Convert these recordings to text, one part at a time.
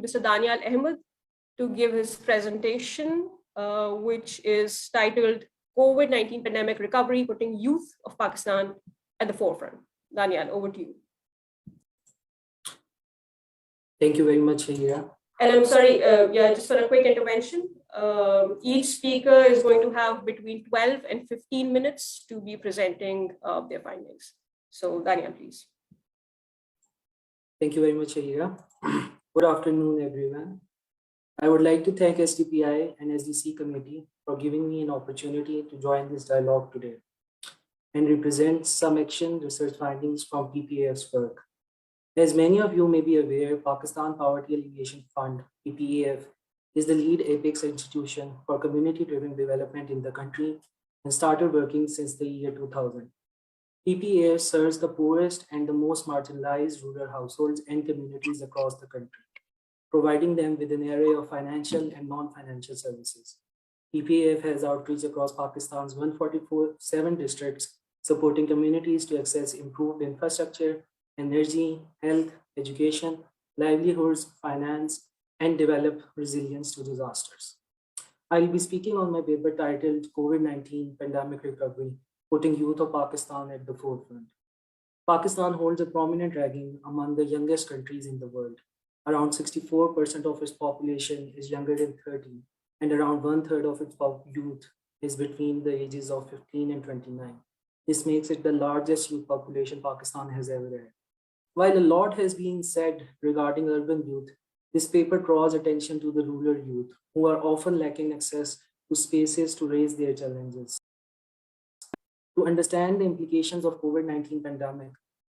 Mr. Danial Ahmed to give his presentation, which is titled COVID-19 Pandemic Recovery, Putting Youth of Pakistan at the Forefront. Danial, over to you. Thank you very much, Hira. And I'm sorry, just for a quick intervention, each speaker is going to have between 12 and 15 minutes to be presenting their findings. So Daniel, please. Thank you very much, Hira. Good afternoon, everyone. I would like to thank SDPI and SDC committee for giving me an opportunity to join this dialogue today and represent some action research findings from PPAF's work. As many of you may be aware, Pakistan Poverty Alleviation Fund, PPAF, is the lead apex institution for community-driven development in the country and started working since the year 2000. PPAF serves the poorest and the most marginalized rural households and communities across the country, providing them with an array of financial and non-financial services. PPAF has outreach across Pakistan's 147 districts, supporting communities to access improved infrastructure, energy, health, education, livelihoods, finance, and develop resilience to disasters. I will be speaking on my paper titled COVID-19 Pandemic Recovery, Putting Youth of Pakistan at the Forefront. Pakistan holds a prominent ranking among the youngest countries in the world. Around 64% of its population is younger than 30, and around 1/3 of its youth is between the ages of 15 and 29. This makes it the largest youth population Pakistan has ever had. While a lot has been said regarding urban youth, this paper draws attention to the rural youth, who are often lacking access to spaces to raise their challenges. To understand the implications of COVID-19 pandemic,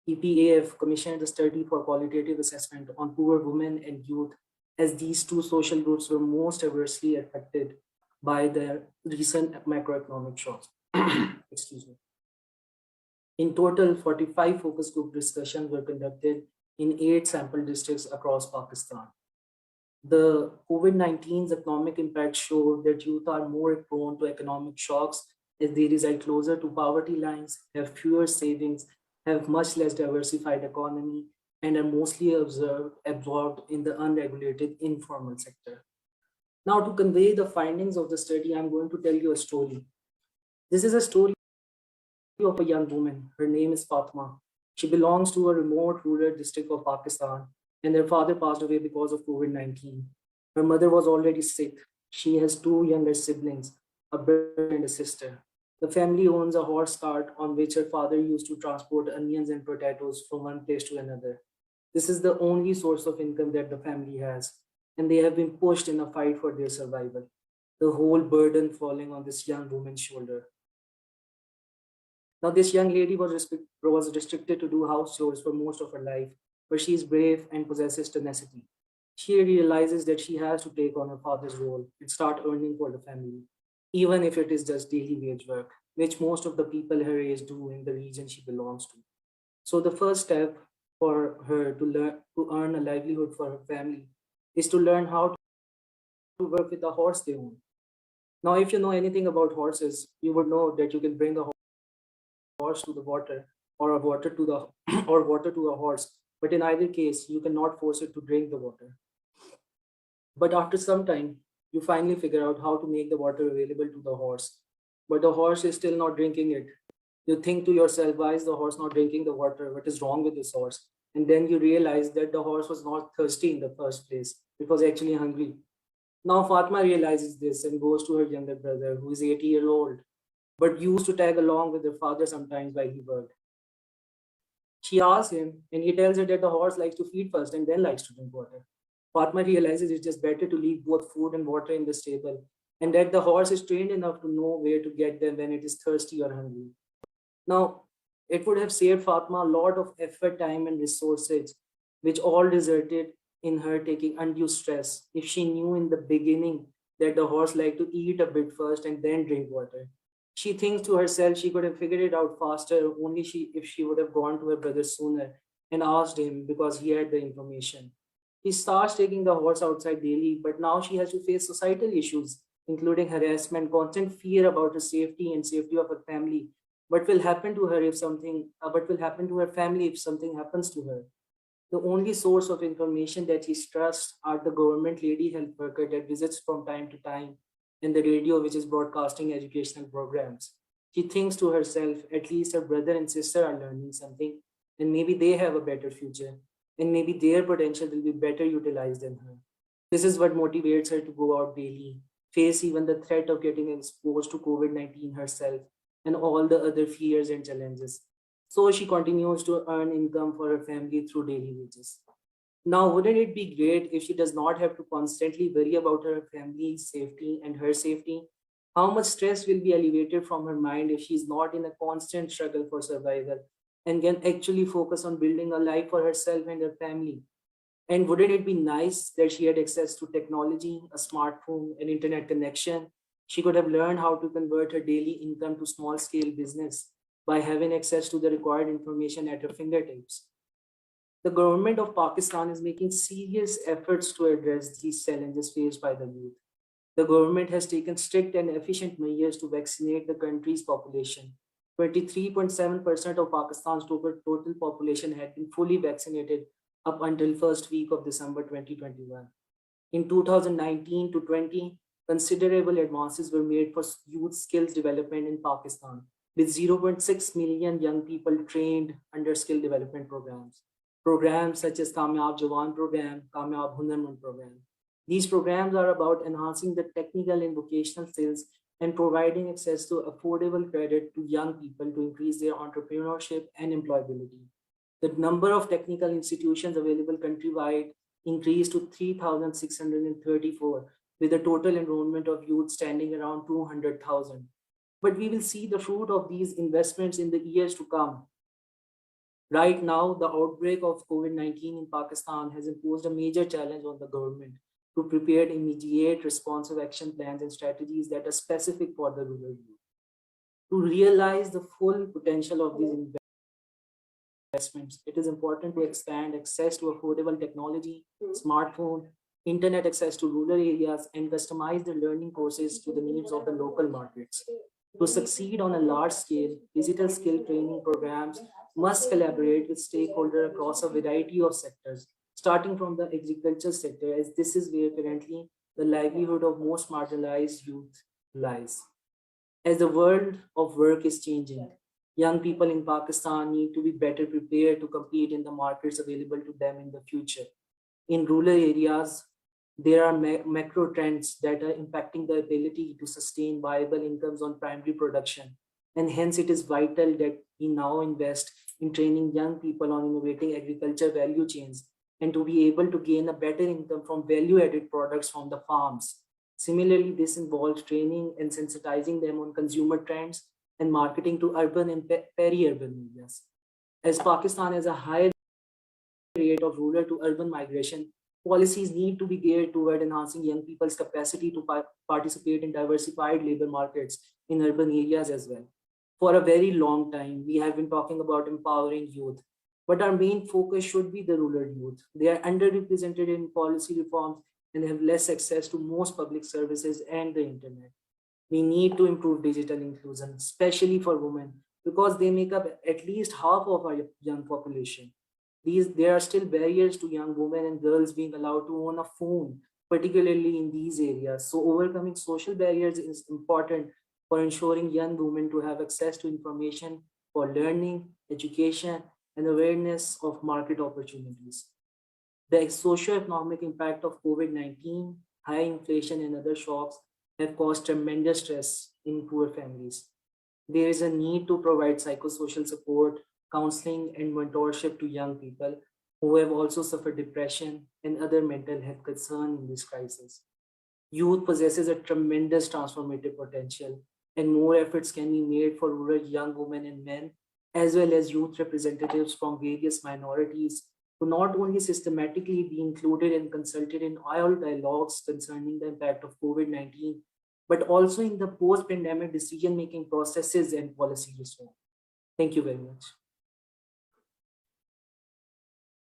PPAF commissioned a study for qualitative assessment on poor women and youth, as these two social groups were most adversely affected by the recent macroeconomic shocks. Excuse me. In total, 45 focus group discussions were conducted in 8 sample districts across Pakistan. The COVID-19's economic impacts show that youth are more prone to economic shocks as they reside closer to poverty lines, have fewer savings, have much less diversified economy, and are mostly absorbed in the unregulated informal sector. Now, to convey the findings of the study, I'm going to tell you a story. This is a story of a young woman. Her name is Fatma. She belongs to a remote rural district of Pakistan, and their father passed away because of COVID-19. Her mother was already sick. She has 2 younger siblings, a brother and a sister. The family owns a horse cart on which her father used to transport onions and potatoes from one place to another. This is the only source of income that the family has, and they have been pushed in a fight for their survival, the whole burden falling on this young woman's shoulder. Now, this young lady was restricted to do house chores for most of her life, but she is brave and possesses tenacity. She realizes that she has to take on her father's role and start earning for the family, even if it is just daily wage work, which most of the people her age do in the region she belongs to. So the first step for her to earn a livelihood for her family is to learn how to work with the horse they own. Now, if you know anything about horses, you would know that you can bring a horse to the water or a water to the or water to a horse, but in either case, you cannot force it to drink the water. But after some time, you finally figure out how to make the water available to the horse, but the horse is still not drinking it. You think to yourself, why is the horse not drinking the water? What is wrong with this horse? And then you realize that the horse was not thirsty in the first place. It was actually hungry. Now Fatma realizes this and goes to her younger brother, who is 80 years old, but used to tag along with her father sometimes while he worked. She asks him, and he tells her that the horse likes to feed first and then likes to drink water. Fatma realizes it's just better to leave both food and water in the stable, and that the horse is trained enough to know where to get them when it is thirsty or hungry. Now, it would have saved Fatma a lot of effort, time, and resources, which all resulted in her taking undue stress if she knew in the beginning that the horse liked to eat a bit first and then drink water. She thinks to herself she could have figured it out faster if she would have gone to her brother sooner and asked him because he had the information. He starts taking the horse outside daily, but now she has to face societal issues, including harassment, constant fear about her safety and safety of her family. What will happen to her family if something happens to her? The only source of information that he trusts are the government lady health worker that visits from time to time and the radio which is broadcasting educational programs. She thinks to herself, at least her brother and sister are learning something, and maybe they have a better future, and maybe their potential will be better utilized than her. This is what motivates her to go out daily, face even the threat of getting exposed to COVID-19 herself, and all the other fears and challenges. So she continues to earn income for her family through daily wages. Now, wouldn't it be great if she does not have to constantly worry about her family's safety and her safety? How much stress will be alleviated from her mind if she is not in a constant struggle for survival and can actually focus on building a life for herself and her family? And wouldn't it be nice that she had access to technology, a smartphone, an internet connection? She could have learned how to convert her daily income to small scale business by having access to the required information at her fingertips. The government of Pakistan is making serious efforts to address these challenges faced by the youth. The government has taken strict and efficient measures to vaccinate the country's population. 23.7% of Pakistan's total population had been fully vaccinated up until first week of December 2021. In 2019 to 20, considerable advances were made for youth skills development in Pakistan, with 0.6 million young people trained under skill development programs. Programs such as Kamyab Jawan program, Kamyab Hunarmand program. These programs are about enhancing the technical and vocational skills and providing access to affordable credit to young people to increase their entrepreneurship and employability. The number of technical institutions available countrywide increased to 3,634, with a total enrollment of youth standing around 200,000. But we will see the fruit of these investments in the years to come. Right now, the outbreak of COVID-19 in Pakistan has imposed a major challenge on the government to prepare immediate responsive action plans and strategies that are specific for the rural youth. To realize the full potential of these investments, it is important to expand access to affordable technology, smartphone, internet access to rural areas, and customize the learning courses to the needs of the local markets. To succeed on a large scale, digital skill training programs must collaborate with stakeholders across a variety of sectors, starting from the agriculture sector, as this is where currently the livelihood of most marginalized youth lies. As the world of work is changing, young people in Pakistan need to be better prepared to compete in the markets available to them in the future. In rural areas, there are macro trends that are impacting the ability to sustain viable incomes on primary production. And hence it is vital that we now invest in training young people on innovating agriculture value chains and to be able to gain a better income from value-added products from the farms. Similarly, this involves training and sensitizing them on consumer trends and marketing to urban and peri-urban areas. As Pakistan has a high rate of rural to urban migration, policies need to be geared toward enhancing young people's capacity to participate in diversified labor markets in urban areas as well. For a very long time, we have been talking about empowering youth, but our main focus should be the rural youth. They are underrepresented in policy reforms and have less access to most public services and the internet. We need to improve digital inclusion, especially for women, because they make up at least half of our young population. There are still barriers to young women and girls being allowed to own a phone, particularly in these areas. So overcoming social barriers is important for ensuring young women to have access to information for learning, education, and awareness of market opportunities. The socio-economic impact of COVID-19, high inflation, and other shocks have caused tremendous stress in poor families. There is a need to provide psychosocial support, counseling, and mentorship to young people who have also suffered depression and other mental health concerns in this crisis. Youth possesses a tremendous transformative potential, and more efforts can be made for rural young women and men, as well as youth representatives from various minorities, to not only systematically be included and consulted in all dialogues concerning the impact of COVID-19, but also in the post-pandemic decision-making processes and policy reform. Thank you very much.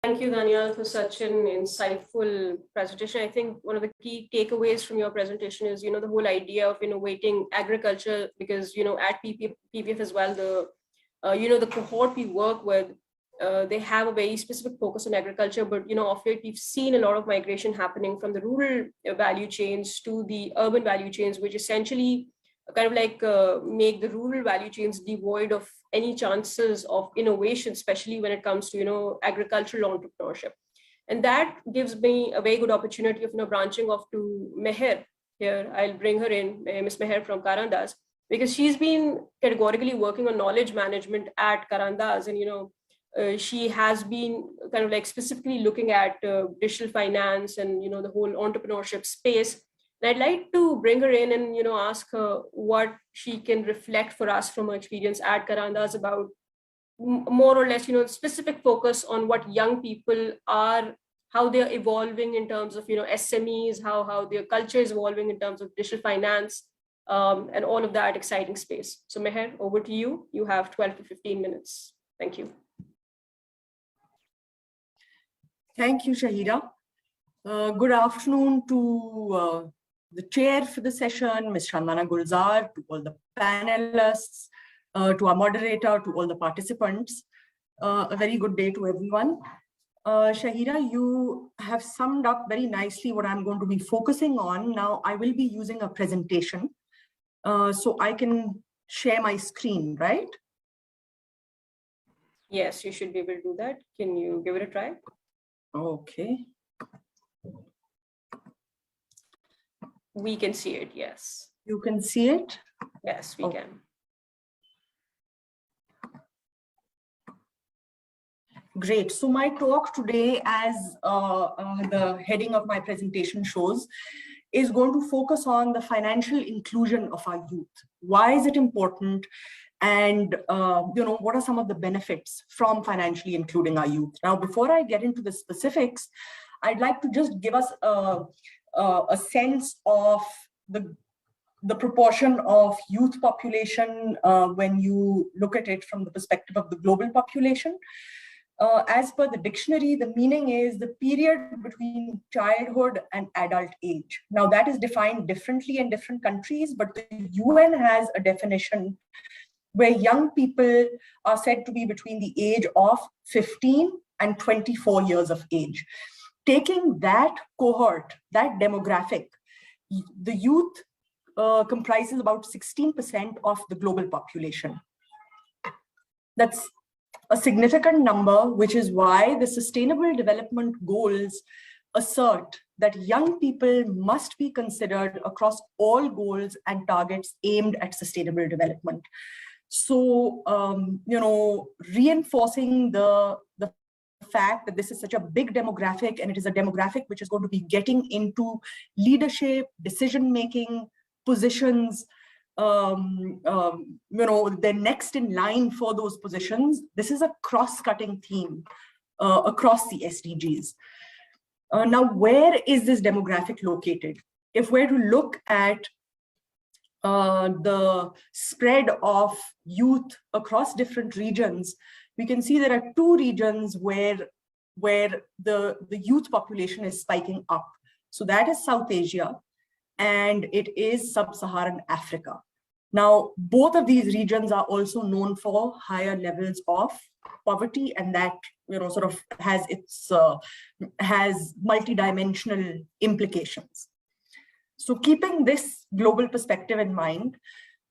Thank you, Daniel, for such an insightful presentation. I think one of the key takeaways from your presentation is, the whole idea of innovating agriculture, because, at PPF as well, the cohort we work with, they have a very specific focus on agriculture, but of late we've seen a lot of migration happening from the rural value chains to the urban value chains, which essentially kind of like make the rural value chains devoid of any chances of innovation, especially when it comes to agricultural entrepreneurship. And that gives me a very good opportunity of branching off to Meher here. I'll bring her in, Ms. Meher from Karandas, because she's been categorically working on knowledge management at Karandas, and she has been kind of like specifically looking at digital finance and the whole entrepreneurship space. And I'd like to bring her in and ask her what she can reflect for us from her experience at Karandas about more or less specific focus on what young people are, how they're evolving in terms of SMEs, how their culture is evolving in terms of digital finance, and all of that exciting space. So Meher, over to you. You have 12 to 15 minutes. Thank you. Thank you, Shahira. Good afternoon to the chair for the session, Ms. Shandana Gulzar, to all the panelists, to our moderator, to all the participants. A very good day to everyone. Shahira, you have summed up very nicely what I'm going to be focusing on. Now, I will be using a presentation, so I can share my screen, right? Yes, you should be able to do that. Can you give it a try? Okay. We can see it, yes. You can see it? Yes, we can. Great. So my talk today, as the heading of my presentation shows, is going to focus on the financial inclusion of our youth. Why is it important? And what are some of the benefits from financially including our youth? Now, before I get into the specifics, I'd like to just give us a sense of the proportion of youth population when you look at it from the perspective of the global population. As per the dictionary, the meaning is the period between childhood and adult age. Now, that is defined differently in different countries, but the UN has a definition where young people are said to be between the age of 15 and 24 years of age. Taking that cohort, that demographic, the youth comprises about 16% of the global population. That's a significant number, which is why the Sustainable Development Goals assert that young people must be considered across all goals and targets aimed at sustainable development. So, reinforcing the fact that this is such a big demographic, and it is a demographic which is going to be getting into leadership, decision-making positions, they're next in line for those positions. This is a cross-cutting theme across the SDGs. Now, where is this demographic located? If we're to look at the spread of youth across different regions, we can see there are two regions where the youth population is spiking up. So that is South Asia, and it is Sub-Saharan Africa. Now, both of these regions are also known for higher levels of poverty, and that sort of has multidimensional implications. So, keeping this global perspective in mind,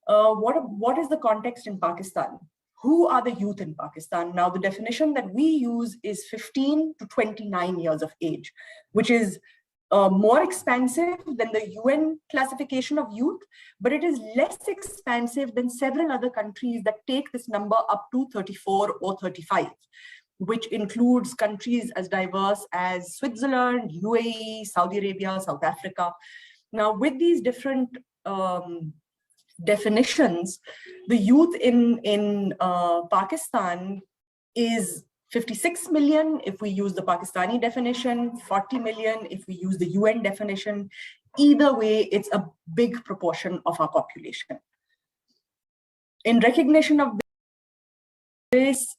what is the context in Pakistan? Who are the youth in Pakistan? Now, the definition that we use is 15 to 29 years of age, which is more expansive than the UN classification of youth, but it is less expansive than several other countries that take this number up to 34 or 35, which includes countries as diverse as Switzerland, UAE, Saudi Arabia, South Africa. Now, with these different definitions, the youth in Pakistan is 56 million if we use the Pakistani definition, 40 million if we use the UN definition. Either way, it's a big proportion of our population. In recognition of this,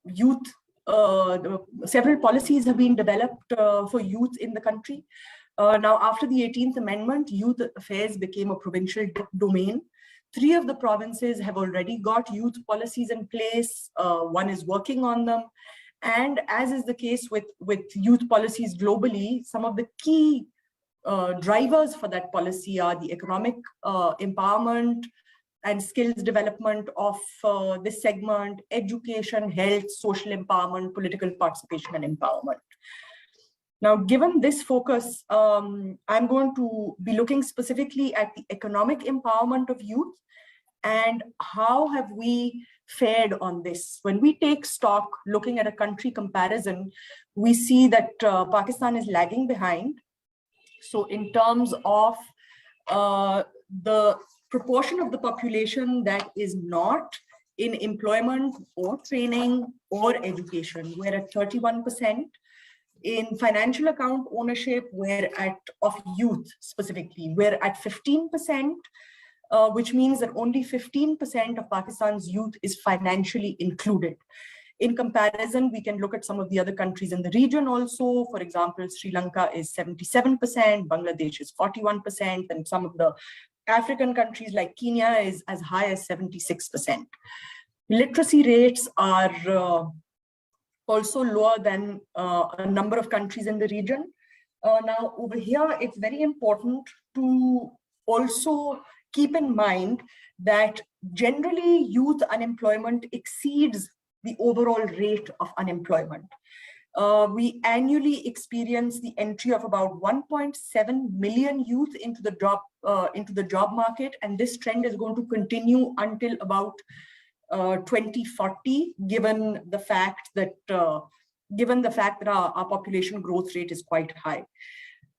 youth, several policies have been developed for youth in the country. Now, after the 18th Amendment, youth affairs became a provincial domain. 3 of the provinces have already got youth policies in place. One is working on them. And as is the case with youth policies globally, some of the key drivers for that policy are the economic empowerment and skills development of this segment, education, health, social empowerment, political participation and empowerment. Now, given this focus, I'm going to be looking specifically at the economic empowerment of youth and how have we fared on this. When we take stock, looking at a country comparison, we see that Pakistan is lagging behind. So in terms of the proportion of the population that is not in employment or training or education, we're at 31%. In financial account ownership, of youth specifically, we're at 15%, which means that only 15% of Pakistan's youth is financially included. In comparison, we can look at some of the other countries in the region also. For example, Sri Lanka is 77%, Bangladesh is 41%, and some of the African countries like Kenya is as high as 76%. Literacy rates are also lower than a number of countries in the region. Now, over here, it's very important to also keep in mind that generally youth unemployment exceeds the overall rate of unemployment. We annually experience the entry of about 1.7 million youth into the job market, and this trend is going to continue until about 2040, given the fact that our population growth rate is quite high.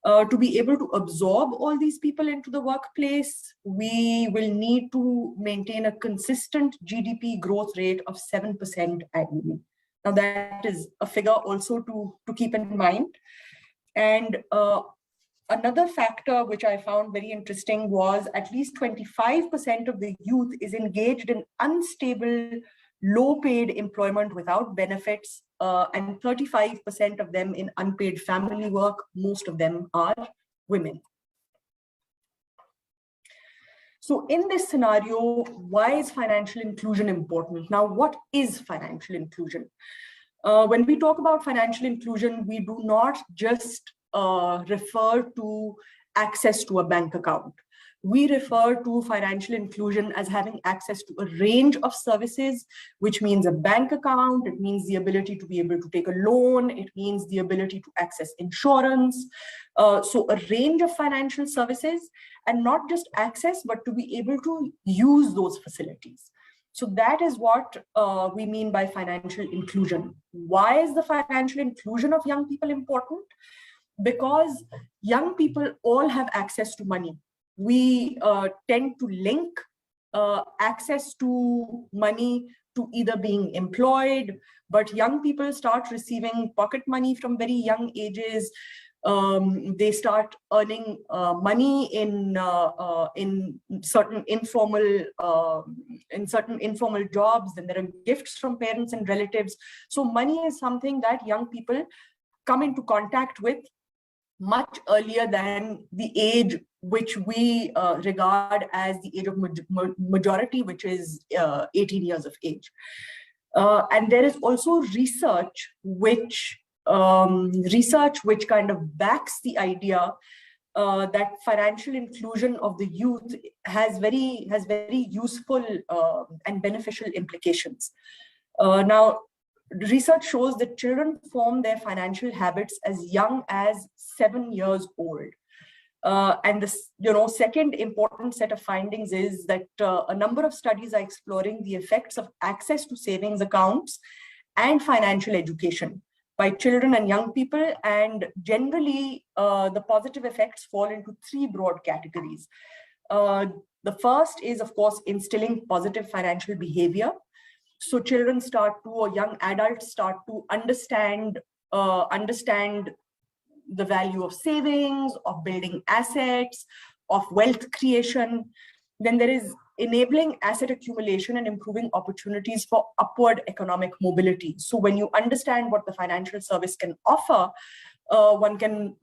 To be able to absorb all these people into the workplace, we will need to maintain a consistent GDP growth rate of 7% annually. Now, that is a figure also to keep in mind. And another factor which I found very interesting was at least 25% of the youth is engaged in unstable, low-paid employment without benefits, and 35% of them in unpaid family work. Most of them are women. So in this scenario, why is financial inclusion important? Now, what is financial inclusion? When we talk about financial inclusion, we do not just refer to access to a bank account. We refer to financial inclusion as having access to a range of services, which means a bank account, it means the ability to be able to take a loan, it means the ability to access insurance. So a range of financial services, and not just access, but to be able to use those facilities. So that is what we mean by financial inclusion. Why is the financial inclusion of young people important? Because young people all have access to money. We tend to link access to money to either being employed, but young people start receiving pocket money from very young ages. They start earning money in certain informal jobs. Then there are gifts from parents and relatives. So money is something that young people come into contact with much earlier than the age which we regard as the age of majority, which is 18 years of age. And there is also research which kind of backs the idea that financial inclusion of the youth has very useful and beneficial implications. Now, research shows that children form their financial habits as young as 7 years old. And this, second important set of findings is that a number of studies are exploring the effects of access to savings accounts and financial education by children and young people. And generally, the positive effects fall into 3 broad categories. The first is, of course, instilling positive financial behavior. So children or young adults start to understand the value of savings, of building assets, of wealth creation. Then there is enabling asset accumulation and improving opportunities for upward economic mobility. So when you understand what the financial service can offer, one can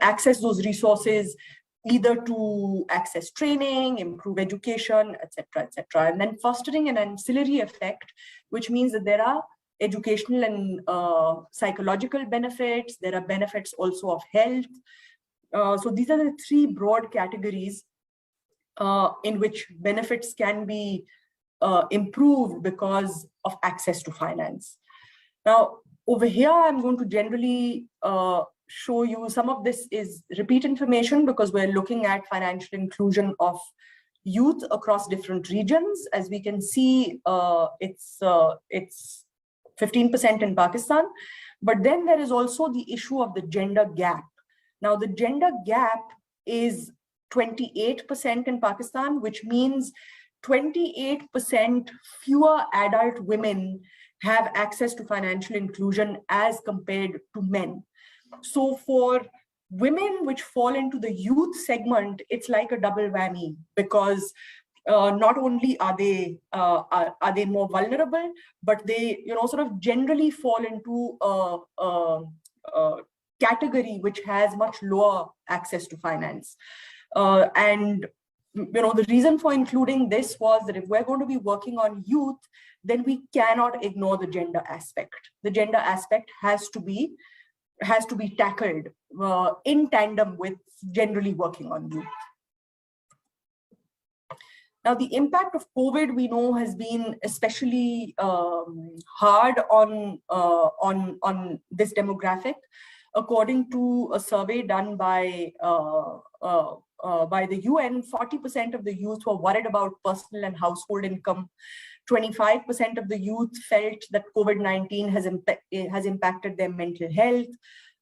access those resources either to access training, improve education, etc., etc. And then fostering an ancillary effect, which means that there are educational and psychological benefits. There are benefits also of health. So these are the three broad categories in which benefits can be improved because of access to finance. Now, over here, I'm going to generally show you some of this is repeat information because we're looking at financial inclusion of youth across different regions. As we can see, it's 15% in Pakistan, but then there is also the issue of the gender gap. Now, the gender gap is 28% in Pakistan, which means 28% fewer adult women have access to financial inclusion as compared to men. So for women which fall into the youth segment, it's like a double whammy because not only are they more vulnerable, but they sort of generally fall into a category which has much lower access to finance. And the reason for including this was that if we're going to be working on youth, then we cannot ignore the gender aspect. The gender aspect has to be tackled in tandem with generally working on youth. Now, the impact of COVID, we know, has been especially hard on this demographic. According to a survey done by the UN, 40% of the youth were worried about personal and household income. 25% of the youth felt that COVID-19 has impacted their mental health.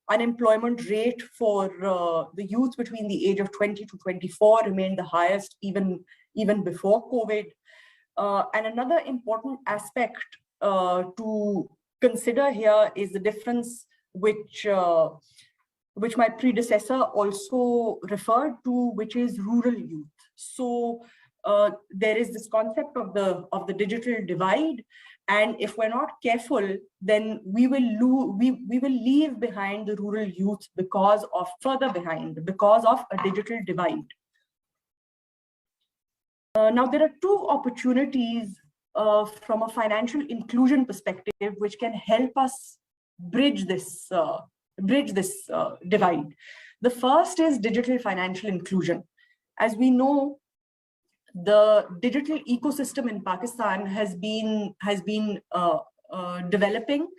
Unemployment rate for the youth between the age of 20 to 24 remained the highest even before COVID. And another important aspect to consider here is the difference which my predecessor also referred to, which is rural youth. So there is this concept of the digital divide, and if we're not careful, then we will leave behind the rural youth because of a digital divide. Now there are two opportunities from a financial inclusion perspective which can help us bridge this divide. The first is digital financial inclusion. As we know, the digital ecosystem in Pakistan has been developing,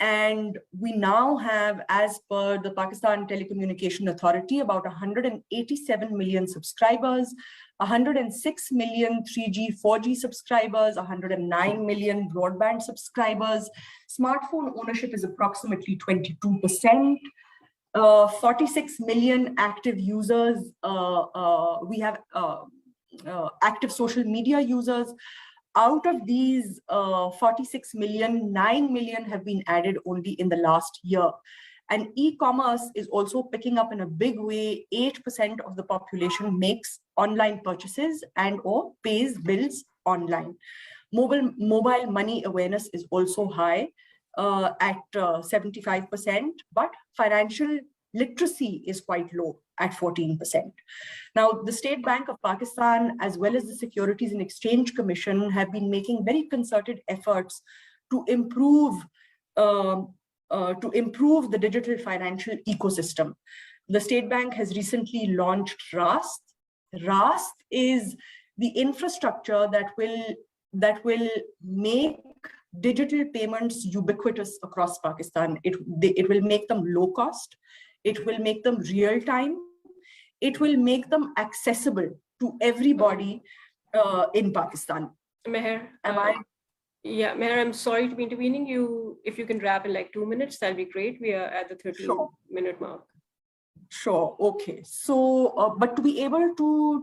and we now have, as per the Pakistan Telecommunication Authority, about 187 million subscribers, 106 million 3G, 4G subscribers, 109 million broadband subscribers. Smartphone ownership is approximately 22%. 46 million active users. We have active social media users. Out of these 46 million, 9 million have been added only in the last year. And e-commerce is also picking up in a big way. 8% of the population makes online purchases and or pays bills online. Mobile money awareness is also high at 75%, but financial literacy is quite low at 14%. Now, the State Bank of Pakistan, as well as the Securities and Exchange Commission, have been making very concerted efforts to improve the digital financial ecosystem. The State Bank has recently launched RAST. RAST is the infrastructure that will make digital payments ubiquitous across Pakistan. It will make them low cost. It will make them real time. It will make them accessible to everybody in Pakistan. Meher, Yeah, Meher, I'm sorry to be intervening. If you can wrap in like 2 minutes, that'll be great. We are at the 30-minute mark. Sure. Okay. So, but to be able to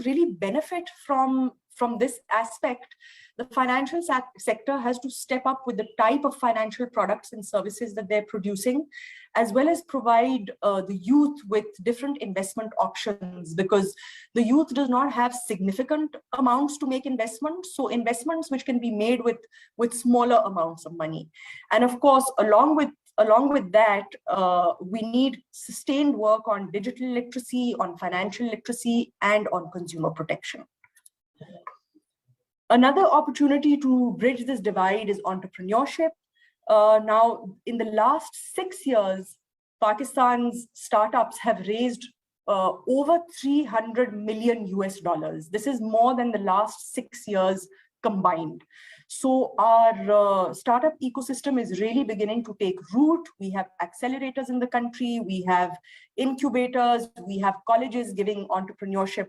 really benefit from this aspect, the financial sector has to step up with the type of financial products and services that they're producing, as well as provide the youth with different investment options, because the youth does not have significant amounts to make investments. So investments which can be made with smaller amounts of money. And of course, along with along with that, we need sustained work on digital literacy, on financial literacy, and on consumer protection. Another opportunity to bridge this divide is entrepreneurship. Now, in the last 6 years, Pakistan's startups have raised over 300 million US dollars. This is more than the last 6 years combined. So our startup ecosystem is really beginning to take root. We have accelerators in the country, we have incubators, we have colleges giving entrepreneurship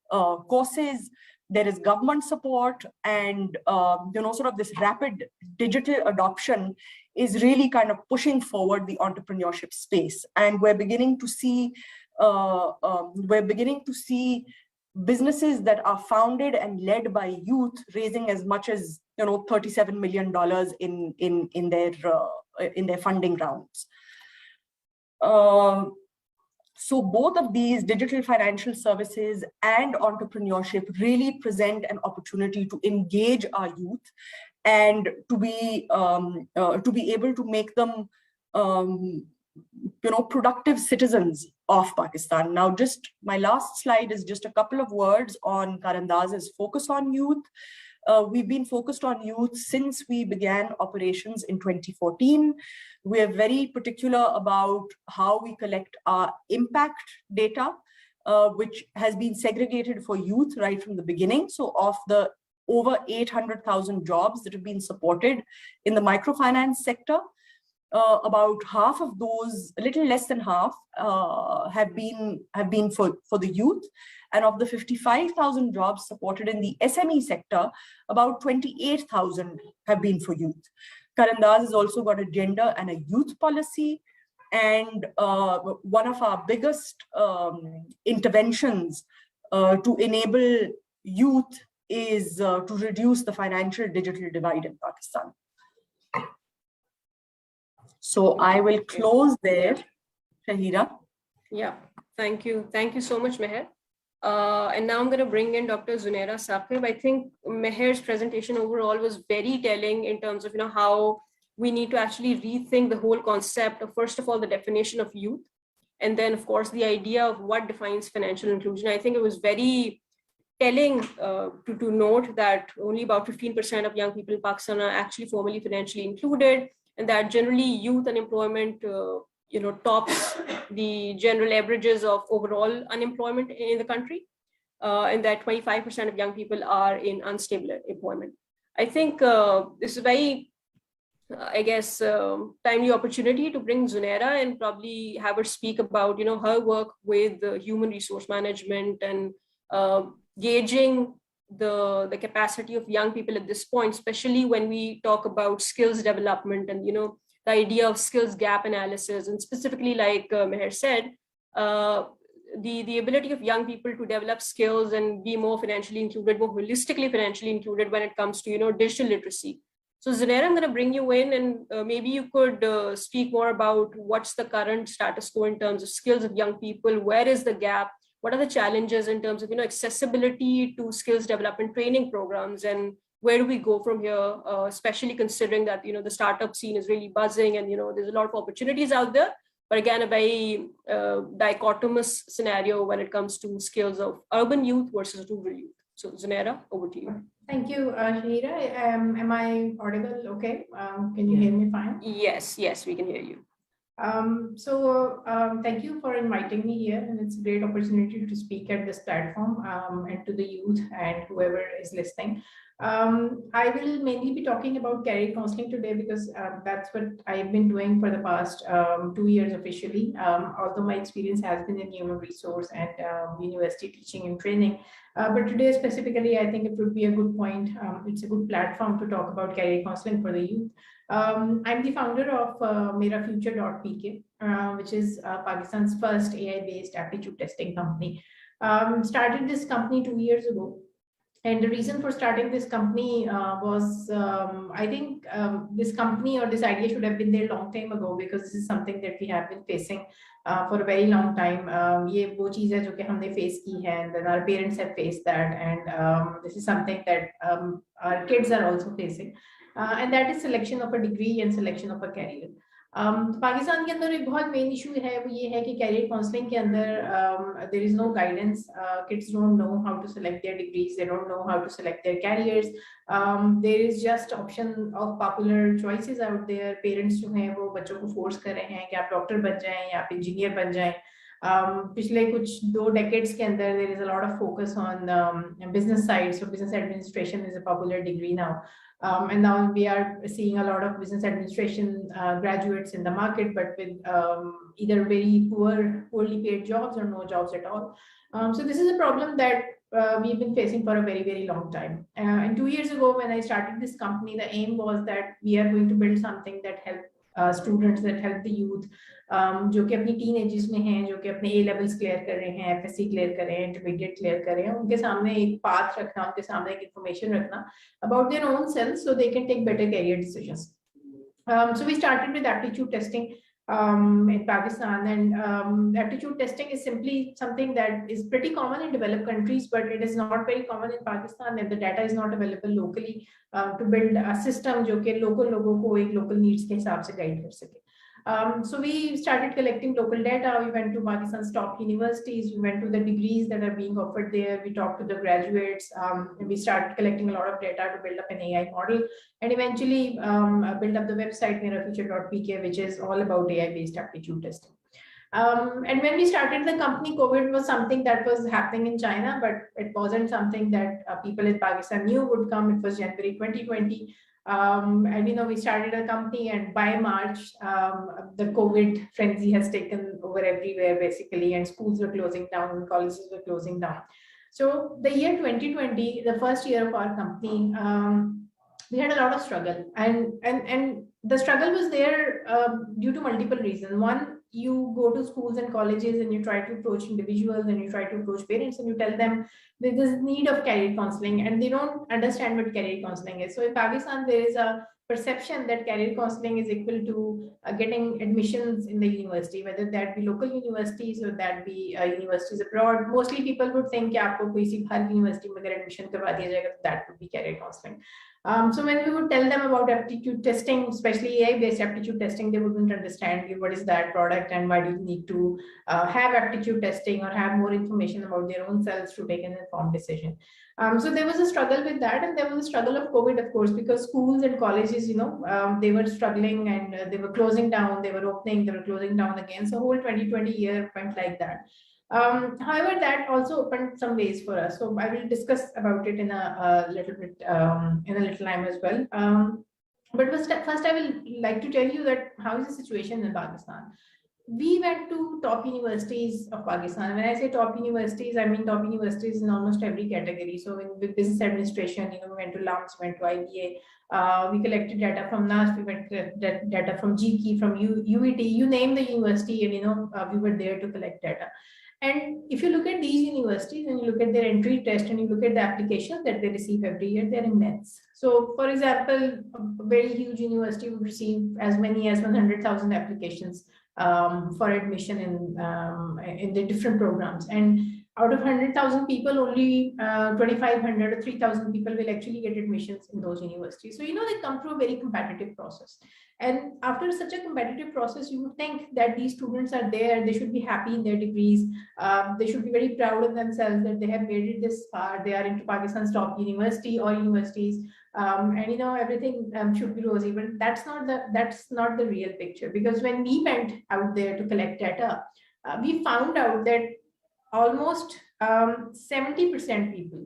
courses. There is government support, and sort of this rapid digital adoption is really kind of pushing forward the entrepreneurship space. And we're beginning to see businesses that are founded and led by youth raising as much as $37 million in their funding rounds. So both of these, digital financial services and entrepreneurship, really present an opportunity to engage our youth and to be able to make them productive citizens of Pakistan. Now, just my last slide is just a couple of words on Karandaz's focus on youth. We've been focused on youth since we began operations in 2014. We are very particular about how we collect our impact data, which has been segregated for youth right from the beginning. So of the over 800,000 jobs that have been supported in the microfinance sector, about half of those, a little less than half, have been for the youth. And of the 55,000 jobs supported in the SME sector, about 28,000 have been for youth. Karandaz has also got a gender and a youth policy. And one of our biggest interventions to enable youth is to reduce the financial digital divide in Pakistan. So I will close there, Shahira. Yeah, thank you. Thank you so much, Meher. And now I'm going to bring in Dr. Zunaira Saqib. I think Meher's presentation overall was very telling in terms of how we need to actually rethink the whole concept of, first of all, the definition of youth, and then, of course, the idea of what defines financial inclusion. I think it was very telling to note that only about 15% of young people in Pakistan are actually formally financially included, and that generally youth unemployment tops the general averages of overall unemployment in the country, and that 25% of young people are in unstable employment. I think this is a very, timely opportunity to bring Zunaira and probably have her speak about, her work with human resource management and gauging the capacity of young people at this point, especially when we talk about skills development and, the idea of skills gap analysis, and specifically, like Meher said, the ability of young people to develop skills and be more financially included, more holistically financially included when it comes to, digital literacy. So Zunaira, I'm going to bring you in, and maybe you could speak more about what's the current status quo in terms of skills of young people. Where is the gap? What are the challenges in terms of accessibility to skills development training programs, and where do we go from here, especially considering that the startup scene is really buzzing and there's a lot of opportunities out there, but again a very dichotomous scenario when it comes to skills of urban youth versus rural youth. So Zunaira, over to you. Thank you, Shahira. Am I audible? Okay. Can you hear me fine? Yes, we can hear you. Thank you for inviting me here, and it's a great opportunity to speak at this platform and to the youth and whoever is listening. I will mainly be talking about career counseling today because that's what I've been doing for the past 2 years officially, although my experience has been in human resource and university teaching and training. But today specifically, I think it would be a good point. It's a good platform to talk about career counseling for the youth. I'm the founder of merafuture.pk, which is Pakistan's first AI-based aptitude testing company. Started this company 2 years ago. And the reason for starting this company was, I think this company or this idea should have been there a long time ago, because this is something that we have been facing for a very long time. ये वो चीज़ है जो कि हमने face की है, and then our parents have faced that, and this is something that our kids are also facing, and that is selection of a degree and selection of a career. Pakistan के अंदर एक बहुत मेन इशू है वो ये है कि career counselling के अंदर there is no guidance kids don't know how to select their degrees they don't know how to select their careers there is just option of popular choices out there parents जो हैं वो बच्चों को force कर रहे हैं कि आप डॉक्टर बन जाएं या आप इंजीनियर बन जाएं पिछले कुछ 2 decades के अंदर there is a lot of focus on business side, so business administration is a popular degree now. And now we are seeing a lot of business administration graduates in the market, but with either very poorly paid jobs or no jobs at all. So this is a problem that we've been facing for a very, very long time. And 2 years ago, when I started this company, the aim was that we are going to build something that help students, that help the youth, जो कि अपनी tin edges में हैं, जो कि अपने A levels clear कर रहे हैं, एफएससी क्लियर कर रहे हैं, इंटरमीडिएट क्लियर कर रहे हैं, उनके सामने एक पाथ रखना, उनके सामने एक इन्फॉर्मेशन रखना about their own selves so they can take better career decisions. So we started with aptitude testing in Pakistan, and aptitude testing is simply something that is pretty common in developed countries, but it is not very common in Pakistan, and the data is not available locally to build a system जो कि local लोगों को एक local needs के हिसाब से guide कर सके. So we started collecting local data. We went to Pakistan's top universities. We went to the degrees that are being offered there. We talked to the graduates. And we started collecting a lot of data to build up an AI model, and eventually build up the website merafuture.pk, which is all about AI-based aptitude testing. And when we started the company, COVID was something that was happening in China, but it wasn't something that people in Pakistan knew would come. It was January 2020. And we started a company, and by March, the COVID frenzy has taken over everywhere basically, and schools were closing down, and colleges were closing down. So the year 2020, the first year of our company, we had a lot of struggle, and the struggle was there due to multiple reasons. One, you go to schools and colleges and you try to approach individuals and you try to approach parents and you tell them there is need of career counseling, and they don't understand what career counseling is. So in Pakistan, there is a perception that career counseling is equal to getting admissions in the university, whether that be local universities or that be universities abroad. Mostly people would think कि आपको किसी हर university में अगर admission करवा दिया जाएगा, that would be career counseling. So when we would tell them about aptitude testing, especially AI-based aptitude testing, they wouldn't understand what is that product and why do you need to have aptitude testing or have more information about their own selves to take an informed decision. So there was a struggle with that, and there was a struggle of COVID, of course, because schools and colleges, they were struggling, and they were closing down, they were opening, they were closing down again. So whole 2020 year went like that. However, that also opened some ways for us. So I will discuss about it in a little bit, in a little time as well. But first, I will like to tell you that how is the situation in Pakistan. We went to top universities of Pakistan. When I say top universities, I mean top universities in almost every category. So with business administration, we went to LUMS, we went to IBA. We collected data from NAS, we went to data from GK, from UET, you name the university, and we were there to collect data. And if you look at these universities and you look at their entry test and you look at the applications that they receive every year, they're immense. So for example, a very huge university would receive as many as 100,000 applications for admission in the different programs. And out of 100,000 people, only 2,500 or 3,000 people will actually get admissions in those universities. So, they come through a very competitive process. And after such a competitive process, you would think that these students are there, they should be happy in their degrees, they should be very proud of themselves that they have made it this far, they are into Pakistan's top university or universities, and everything should be rosy. But that's not the real picture, because when we went out there to collect data, we found out that almost 70% people,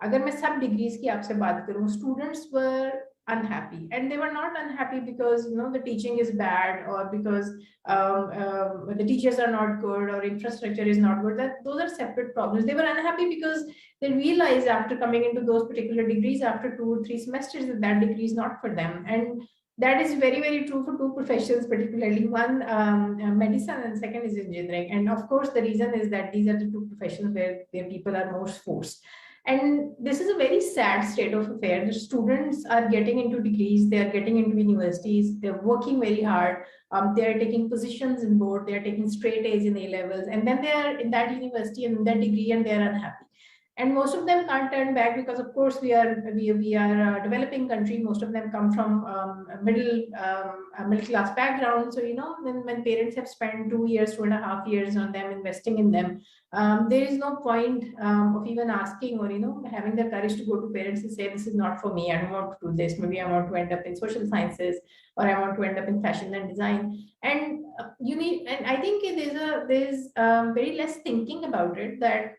अगर मैं सब degrees की आपसे बात करूं, students were unhappy, and they were not unhappy because the teaching is bad or because the teachers are not good or infrastructure is not good. Those are separate problems. They were unhappy because they realized after coming into those particular degrees after 2 or 3 semesters that degree is not for them. And that is very, very true for 2 professions, particularly one medicine and second is engineering. And of course, the reason is that these are the 2 professions where people are most forced. And this is a very sad state of affair. The students are getting into degrees, they are getting into universities, they're working very hard, they are taking positions in board, they are taking straight A's in A levels, and then they are in that university and in that degree and they are unhappy. And most of them can't turn back because, of course, we are a developing country. Most of them come from middle class background. So when parents have spent 2 years, 2.5 years on them, investing in them, there is no point of even asking or having the courage to go to parents and say, this is not for me. I don't want to do this. Maybe I want to end up in social sciences, or I want to end up in fashion and design. And and I think there's very less thinking about it, that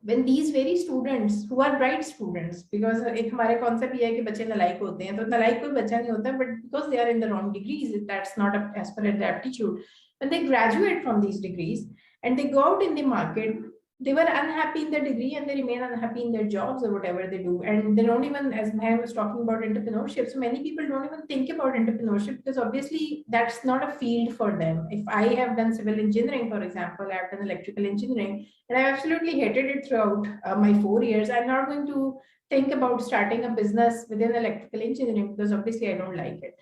when these very students who are bright students, because एक हमारे concept ये है कि बच्चे नालायक होते हैं, तो नालायक कोई बच्चा नहीं होता, but because they are in the wrong degrees, that's not as per their aptitude. When they graduate from these degrees and they go out in the market, they were unhappy in their degree and they remain unhappy in their jobs or whatever they do. And they don't even, as Maya was talking about entrepreneurship, so many people don't even think about entrepreneurship because obviously that's not a field for them. If I have done civil engineering, for example, I've done electrical engineering, and I absolutely hated it throughout my 4 years, I'm not going to think about starting a business within electrical engineering because obviously I don't like it.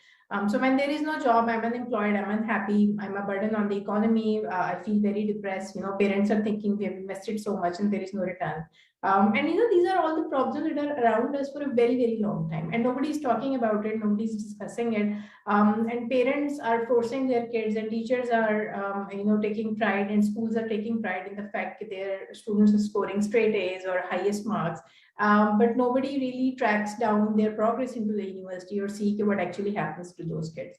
So when there is no job, I'm unemployed, I'm unhappy, I'm a burden on the economy, I feel very depressed. Parents are thinking we have invested so much and there is no return. And these are all the problems that are around us for a very, very long time, and nobody is talking about it, nobody is discussing it. And parents are forcing their kids, and teachers are taking pride, and schools are taking pride in the fact that their students are scoring straight A's or highest marks. But nobody really tracks down their progress into the university or see what actually happens to those kids.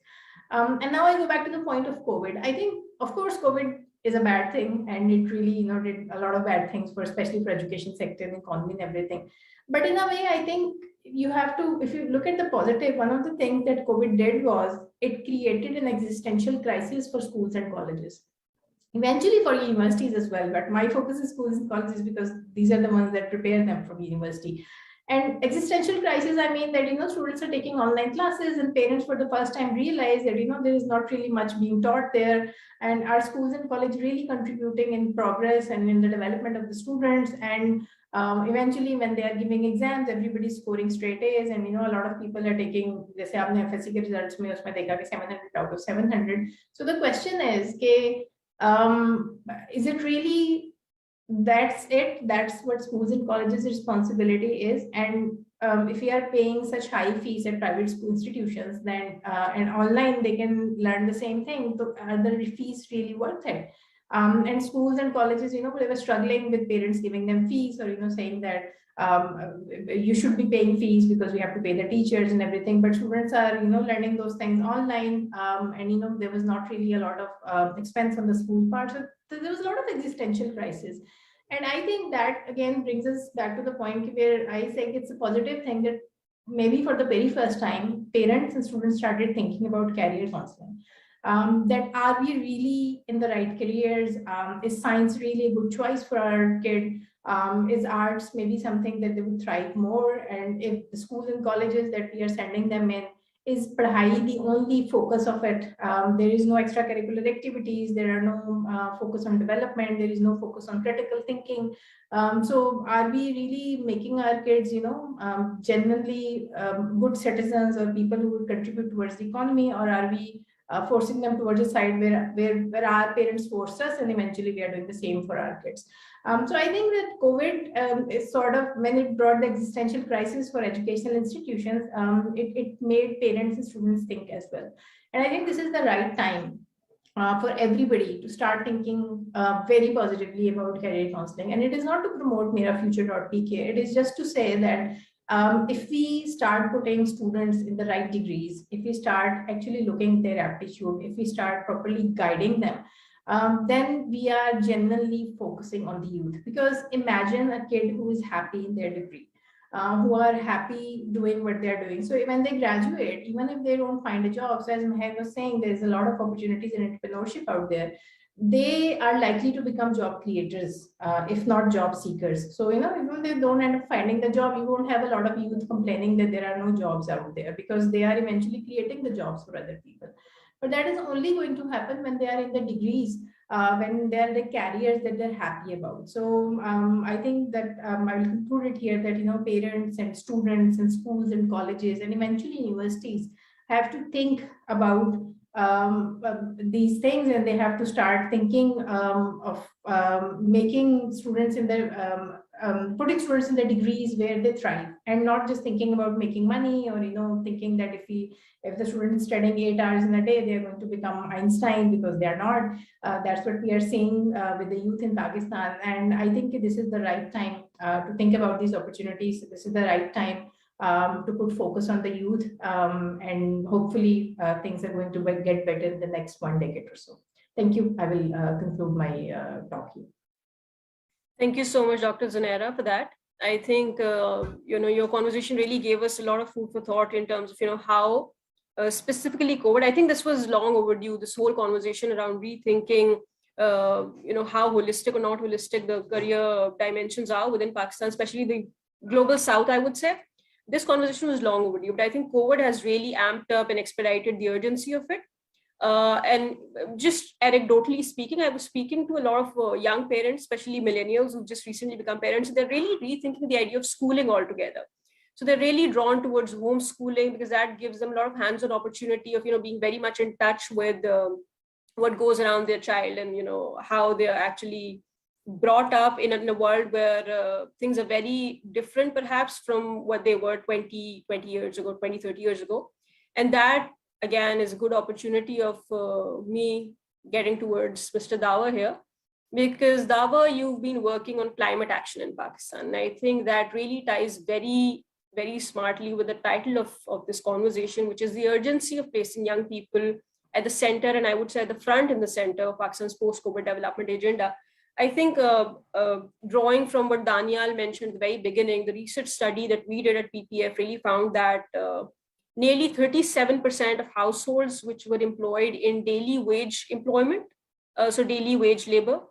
And now I go back to the point of COVID. I think, of course, COVID is a bad thing, and it really did a lot of bad things for, especially for education sector and economy and everything. But in a way, I think you have to, if you look at the positive, one of the things that COVID did was it created an existential crisis for schools and colleges. Eventually for universities as well, but my focus is schools and colleges because these are the ones that prepare them for university. And existential crisis, I mean that students are taking online classes, and parents for the first time realize that there is not really much being taught there, and our schools and college really contributing in progress and in the development of the students. And eventually when they are giving exams, everybody's scoring straight A's, and a lot of people are taking, जैसे आपने FSC के results में उसमें देखा कि 700 out of 700. So the question is is it really that's what schools and colleges responsibility is? And if we are paying such high fees at private school institutions, then and online they can learn the same thing, so are the fees really worth it? And schools and colleges, they were struggling with parents giving them fees, or saying that you should be paying fees because we have to pay the teachers and everything, but students are learning those things online, and there was not really a lot of expense on the school part, so there was a lot of existential crisis. And I think that again brings us back to the point where I say it's a positive thing that maybe for the very first time parents and students started thinking about career counseling. That are we really in the right careers? Is science really a good choice for our kid? Is arts maybe something that they would thrive more? And if the schools and colleges that we are sending them in, is padhai the only focus of it? There is no extracurricular activities, there are no focus on development, there is no focus on critical thinking. So are we really making our kids, genuinely good citizens or people who would contribute towards the economy, or are we forcing them towards a side where our parents forced us, and eventually we are doing the same for our kids? So I think that COVID is sort of, when it brought the existential crisis for educational institutions, it made parents and students think as well. And I think this is the right time for everybody to start thinking very positively about career counseling. And it is not to promote merafuture.pk, it is just to say that if we start putting students in the right degrees, if we start actually looking at their aptitude, if we start properly guiding them, then we are genuinely focusing on the youth. Because imagine a kid who is happy in their degree, who are happy doing what they're doing. So when they graduate, even if they don't find a job, so as Meher was saying, there's a lot of opportunities in entrepreneurship out there. They are likely to become job creators, if not job seekers. So, if they don't end up finding the job, you won't have a lot of youth complaining that there are no jobs out there, because they are eventually creating the jobs for other people. But that is only going to happen when they are in the degrees, when they are in the careers that they're happy about. So I think that I will conclude it here that, parents and students and schools and colleges and eventually universities have to think about these things, and they have to start thinking of making students in their putting students in the degrees where they thrive, and not just thinking about making money, or thinking that if the student is studying 8 hours in a day, they are going to become Einstein, because they are not. That's what we are seeing with the youth in Pakistan, and I think this is the right time to think about these opportunities. This is the right time to put focus on the youth, and hopefully things are going to get better in the next 1 decade or so. Thank you. I will conclude my talk here. Thank you so much, Dr. Zunaira, for that. I think, your conversation really gave us a lot of food for thought in terms of, how specifically COVID, I think this was long overdue, this whole conversation around rethinking, how holistic or not holistic the career dimensions are within Pakistan, especially the global South, I would say. This conversation was long overdue, but I think COVID has really amped up and expedited the urgency of it. And just anecdotally speaking, I was speaking to a lot of young parents, especially millennials who've just recently become parents, and they're really rethinking the idea of schooling altogether. So they're really drawn towards homeschooling because that gives them a lot of hands-on opportunity of, being very much in touch with what goes around their child, and, how they're actually brought up in a world where things are very different, perhaps, from what they were 20 years ago, 20, 30 years ago. And that, again, is a good opportunity of me getting towards Mr. Dawa here, because Dawa, you've been working on climate action in Pakistan. And I think that really ties very, very smartly with the title of this conversation, which is the urgency of placing young people at the center, and I would say at the front and the center of Pakistan's post-COVID development agenda. I think drawing from what Daniel mentioned at the very beginning, the research study that we did at PPF really found that nearly 37% of households which were employed in daily wage employment, so daily wage labor,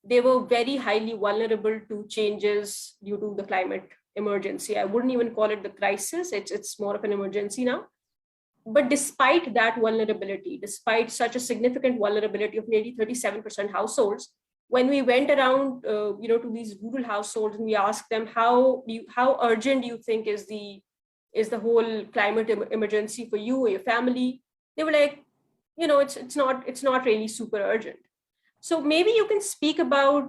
they were very highly vulnerable to changes due to the climate emergency. I wouldn't even call it the crisis, it's more of an emergency now. But despite that vulnerability, despite such a significant vulnerability of nearly 37% households, when we went around to these rural households and we asked them how urgent do you think is the whole climate emergency for you or your family, they were like, it's not really super urgent. So maybe you can speak about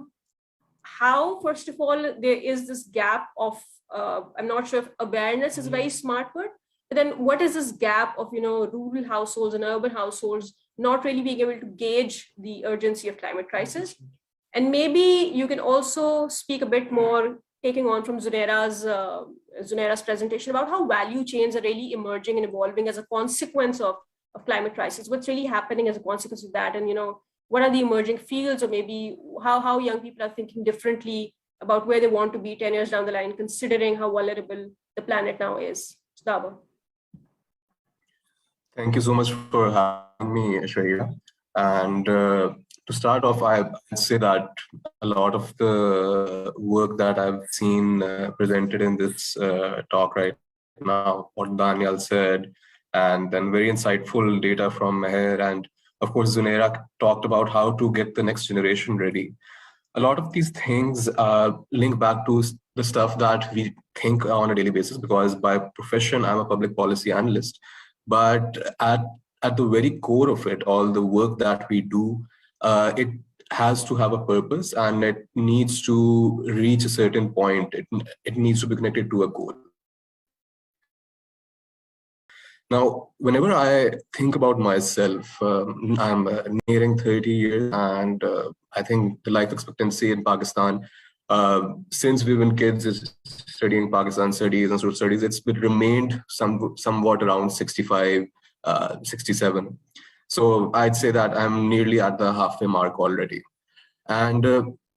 how, first of all, there is this gap of, I'm not sure if awareness is a very smart word, but then what is this gap of, rural households and urban households not really being able to gauge the urgency of climate crisis? And maybe you can also speak a bit more, taking on from Zunaira's presentation, about how value chains are really emerging and evolving as a consequence of climate crisis. What's really happening as a consequence of that? And, what are the emerging fields, or maybe how young people are thinking differently about where they want to be 10 years down the line, considering how vulnerable the planet now is? Dawa. Thank you so much for having me, Shreya. And to start off, I'd say that a lot of the work that I've seen presented in this talk right now, what Daniel said, and then very insightful data from Meher, and of course, Zunaira talked about how to get the next generation ready. A lot of these things link back to the stuff that we think on a daily basis, because by profession, I'm a public policy analyst. But at the very core of it, all the work that we do, it has to have a purpose, and it needs to reach a certain point. It needs to be connected to a goal. Now, whenever I think about myself, I'm nearing 30 years, and I think the life expectancy in Pakistan, since we've been kids, is studying Pakistan studies and social studies, it's been remained somewhat around 65, 67. So I'd say that I'm nearly at the halfway mark already. And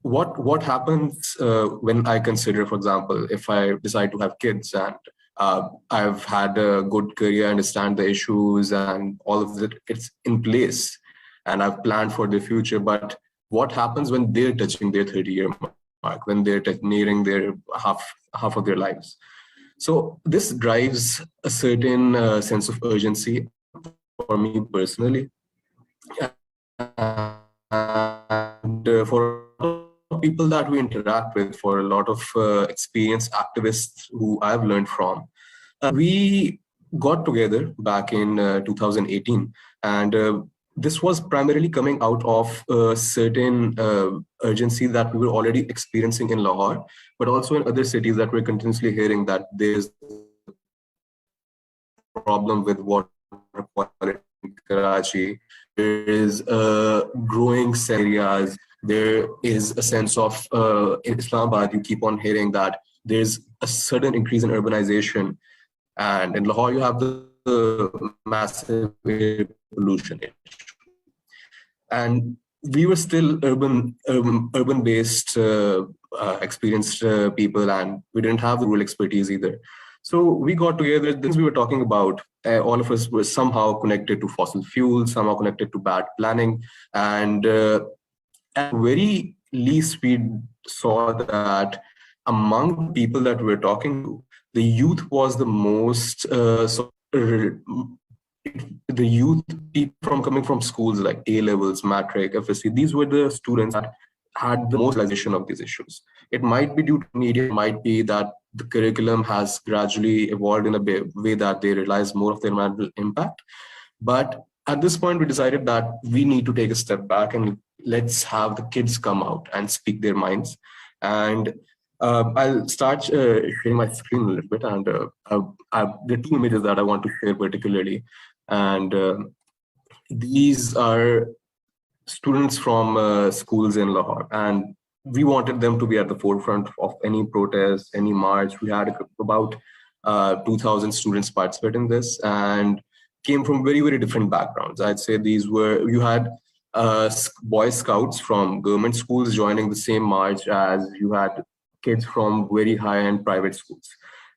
what happens when I consider, for example, if I decide to have kids and I've had a good career, understand the issues and all of it, it's in place and I've planned for the future. But what happens when they're touching their 30-year mark, when they're nearing their half of their lives? So this drives a certain sense of urgency for me personally, and for people that we interact with, for a lot of experienced activists who I've learned from. We got together back in 2018, and this was primarily coming out of a certain urgency that we were already experiencing in Lahore, but also in other cities that we're continuously hearing that there's a problem with water quality in Karachi. There is growing areas. There is a sense of, in Islamabad, you keep on hearing that there's a sudden increase in urbanization. And in Lahore, you have the massive air pollution issue. And we were still urban-based, experienced people, and we didn't have the rural expertise either. So we got together, the things we were talking about, all of us were somehow connected to fossil fuels, somehow connected to bad planning. And at the very least, we saw that among the people that we were talking to, the youth was the most, the youth people coming from schools like A-levels, matric, FSC, these were the students that had the most realization of these issues. It might be due to media, it might be that the curriculum has gradually evolved in a way that they realize more of their environmental impact. But at this point, we decided that we need to take a step back and let's have the kids come out and speak their minds. And I'll start sharing my screen a little bit. And there are two images that I want to share particularly. And these are students from schools in Lahore. And we wanted them to be at the forefront of any protest, any march. We had about 2,000 students participate in this and came from very, very different backgrounds. I'd say these were, you had Boy Scouts from government schools joining the same march as you had kids from very high-end private schools.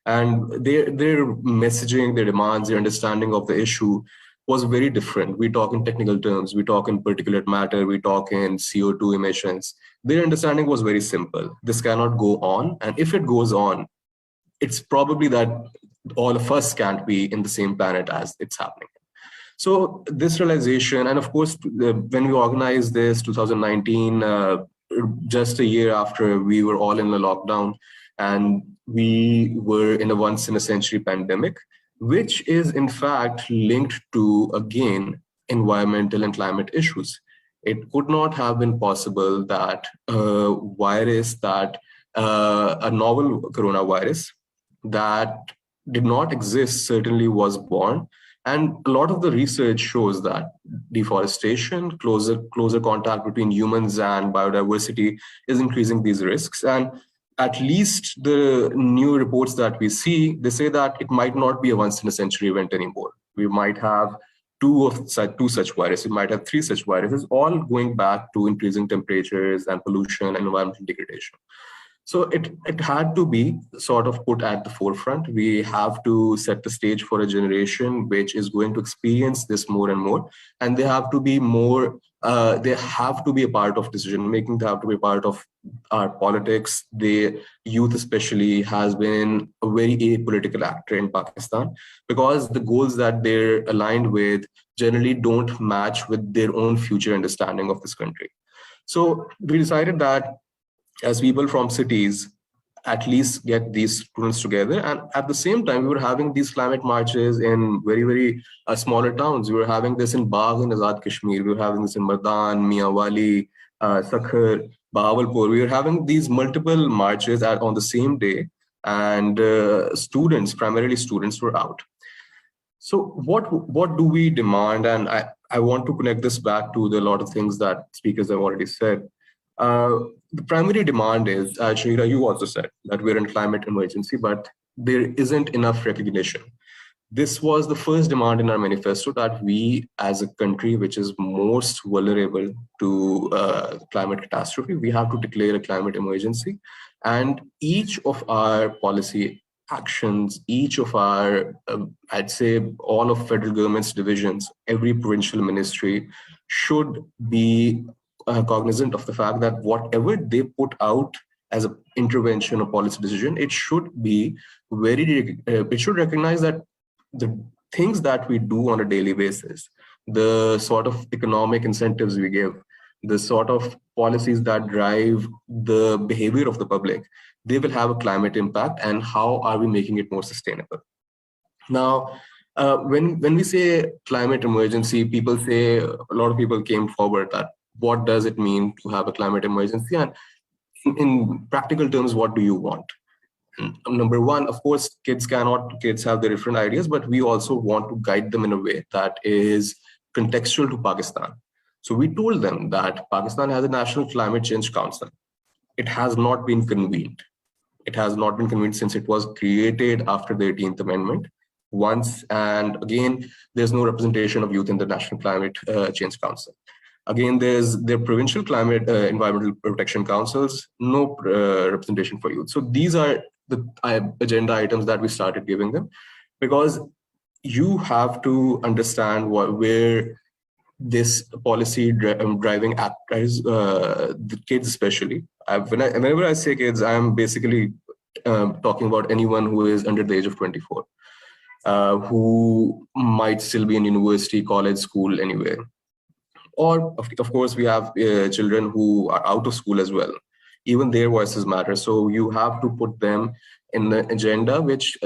And their messaging, their demands, their understanding of the issue was very different. We talk in technical terms, we talk in particulate matter, we talk in CO2 emissions. Their understanding was very simple. This cannot go on. And if it goes on, it's probably that all of us can't be in the same planet as it's happening. So this realization, and of course, when we organized this 2019, just a year after we were all in a lockdown, and we were in a once-in-a-century pandemic, which is in fact linked to, again, environmental and climate issues. It could not have been possible that a virus that, a novel coronavirus that did not exist certainly was born. And a lot of the research shows that deforestation, closer contact between humans and biodiversity is increasing these risks. And at least the new reports that we see, they say that it might not be a once-in-a-century event anymore. We might have two such viruses, we might have 3 such viruses, all going back to increasing temperatures and pollution and environmental degradation. So it had to be sort of put at the forefront. We have to set the stage for a generation which is going to experience this more and more. And they have to be more, they have to be a part of decision making. They have to be a part of our politics. The youth especially has been a very apolitical actor in Pakistan because the goals that they're aligned with generally don't match with their own future understanding of this country. So we decided that as people from cities, at least get these students together. And at the same time, we were having these climate marches in very, very smaller towns. We were having this in Bagh in Azad Kashmir. We were having this in Mardan, Mianwali, Sakhar, Bahawalpur. We were having these multiple marches on the same day. And students, primarily students, were out. So what do we demand? And I want to connect this back to a lot of things that speakers have already said. The primary demand is, Shahira, you also said that we're in climate emergency, but there isn't enough recognition. This was the first demand in our manifesto that we, as a country which is most vulnerable to climate catastrophe, we have to declare a climate emergency. And each of our policy actions, each of our, I'd say all of federal government's divisions, every provincial ministry should be cognizant of the fact that whatever they put out as an intervention or policy decision, it should be it should recognize that the things that we do on a daily basis, the sort of economic incentives we give, the sort of policies that drive the behavior of the public, they will have a climate impact, and how are we making it more sustainable? Now, when we say climate emergency, people say, a lot of people came forward that what does it mean to have a climate emergency, and in practical terms, what do you want? Number one, of course, kids have their different ideas, but we also want to guide them in a way that is contextual to Pakistan. So we told them that Pakistan has a National Climate Change Council. It has not been convened. It has not been convened since it was created after the 18th Amendment. Once and again, there's no representation of youth in the National Climate Change Council. Again, there's the provincial climate environmental protection councils, no representation for youth. So these are the agenda items that we started giving them, because you have to understand where this policy driving actors, the kids especially. Whenever I say kids, I'm basically talking about anyone who is under the age of 24, who might still be in university, college, school, anywhere. Or of course, we have children who are out of school as well. Even their voices matter. So you have to put them in the agenda which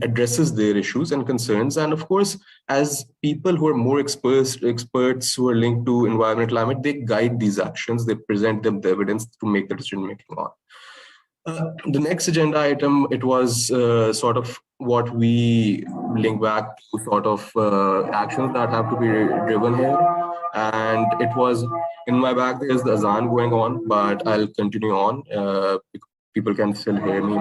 addresses their issues and concerns. And of course, as people who are more experts who are linked to environment, climate, they guide these actions. They present them the evidence to make the decision making on. The next agenda item, it was sort of what we link back to sort of actions that have to be driven here. And it was, in my back, there's the azan going on, but I'll continue on. People can still hear me.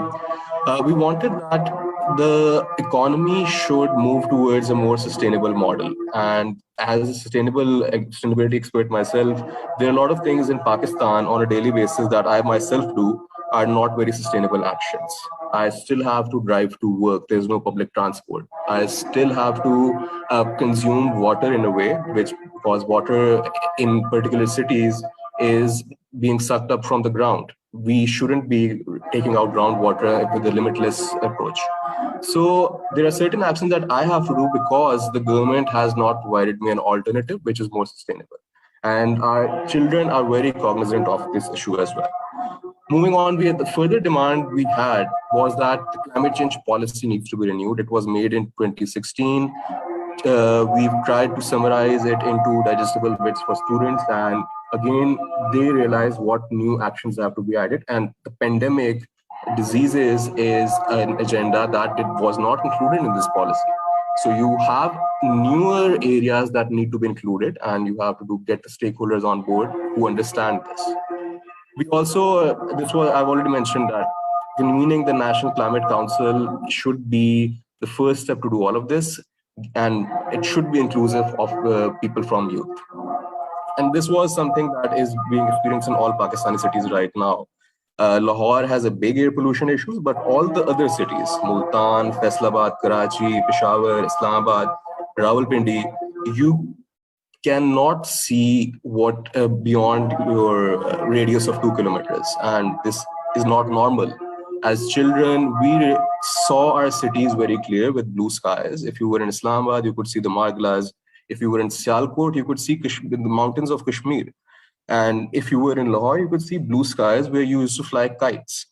We wanted that the economy should move towards a more sustainable model. And as a sustainability expert myself, there are a lot of things in Pakistan on a daily basis that I myself do are not very sustainable actions. I still have to drive to work. There's no public transport. I still have to consume water in a way, because water in particular cities is being sucked up from the ground. We shouldn't be taking out groundwater with a limitless approach. So there are certain actions that I have to do because the government has not provided me an alternative which is more sustainable. And our children are very cognizant of this issue as well. Moving on, the further demand we had was that the climate change policy needs to be renewed. It was made in 2016. We've tried to summarize it into digestible bits for students, and again, they realize what new actions have to be added. And the pandemic diseases is an agenda that was not included in this policy. So you have newer areas that need to be included, and you have to get the stakeholders on board who understand this. We also, I've already mentioned that convening the National Climate Council should be the first step to do all of this, and it should be inclusive of people from youth. And this was something that is being experienced in all Pakistani cities right now. Lahore has a big air pollution issue, but all the other cities, Multan, Faisalabad, Karachi, Peshawar, Islamabad, Rawalpindi, you cannot see what beyond your radius of 2 kilometers. And this is not normal. As children, we saw our cities very clear with blue skies. If you were in Islamabad, you could see the Marglas. If you were in Sialkot, you could see the mountains of Kashmir. And if you were in Lahore, you could see blue skies where you used to fly kites.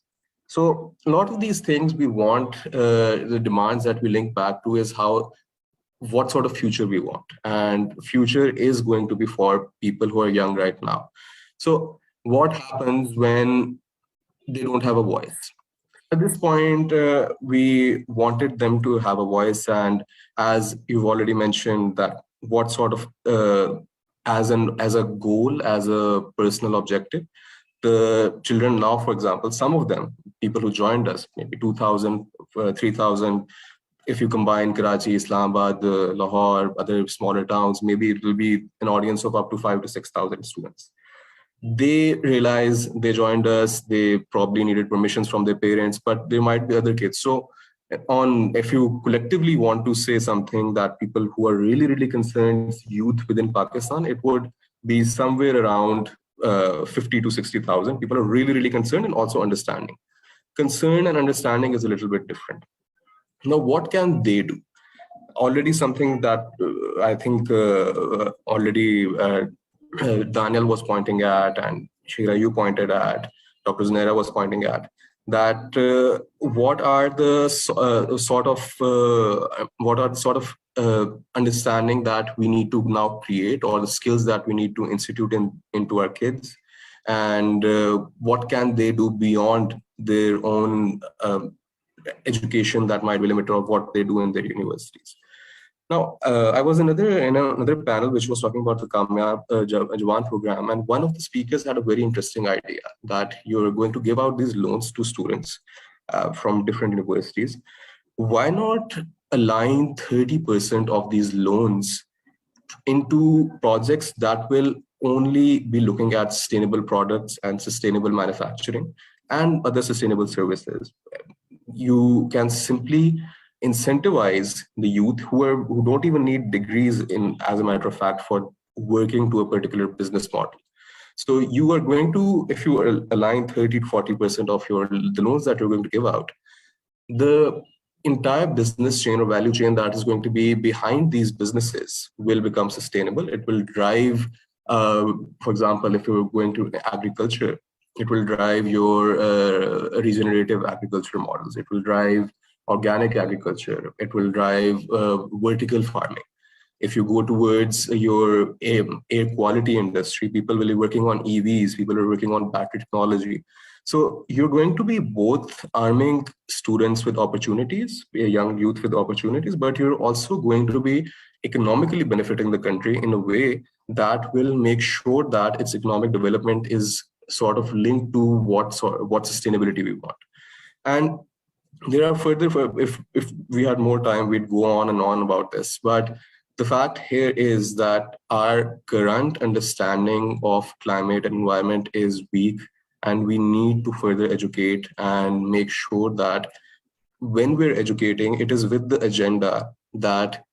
So a lot of these things we want, the demands that we link back to is what sort of future we want. And future is going to be for people who are young right now. So what happens when they don't have a voice? At this point, we wanted them to have a voice. And as you've already mentioned, that what sort of, as a goal, as a personal objective, the children now, for example, some of them, people who joined us, maybe 2,000, 3,000, if you combine Karachi, Islamabad, Lahore, other smaller towns, maybe it will be an audience of up to 5,000 to 6,000 students. They realize they joined us, they probably needed permissions from their parents, but there might be other kids. So if you collectively want to say something that people who are really, really concerned, youth within Pakistan, it would be somewhere around 50 to 60,000. People are really, really concerned and also understanding. Concern and understanding is a little bit different. Now, what can they do? Already something that I think already Daniel was pointing at, and Shira, you pointed at, Dr. Zunaira was pointing at. that what are the sort of understanding that we need to now create, or the skills that we need to institute into our kids, and what can they do beyond their own education that might be limited of what they do in their universities. Now, I was in another panel which was talking about the Kamyab Jawan program, and one of the speakers had a very interesting idea that you're going to give out these loans to students from different universities. Why not align 30% of these loans into projects that will only be looking at sustainable products and sustainable manufacturing and other sustainable services? You can simply incentivize the youth who don't even need degrees in, as a matter of fact, for working to a particular business model. So you are going to, if you align 30 to 40% of the loans that you're going to give out, the entire business chain or value chain that is going to be behind these businesses will become sustainable. It will drive, for example, if you're going to agriculture, it will drive your regenerative agriculture models. It will drive organic agriculture. It will drive vertical farming. If you go towards your air quality industry, people will be working on EVs, people are working on battery technology. So you're going to be both arming students with opportunities, a young youth with opportunities, but you're also going to be economically benefiting the country in a way that will make sure that its economic development is sort of linked to what sustainability we want. And there are further, if we had more time, we'd go on and on about this. But the fact here is that our current understanding of climate and environment is weak, and we need to further educate and make sure that when we're educating, it is with the agenda that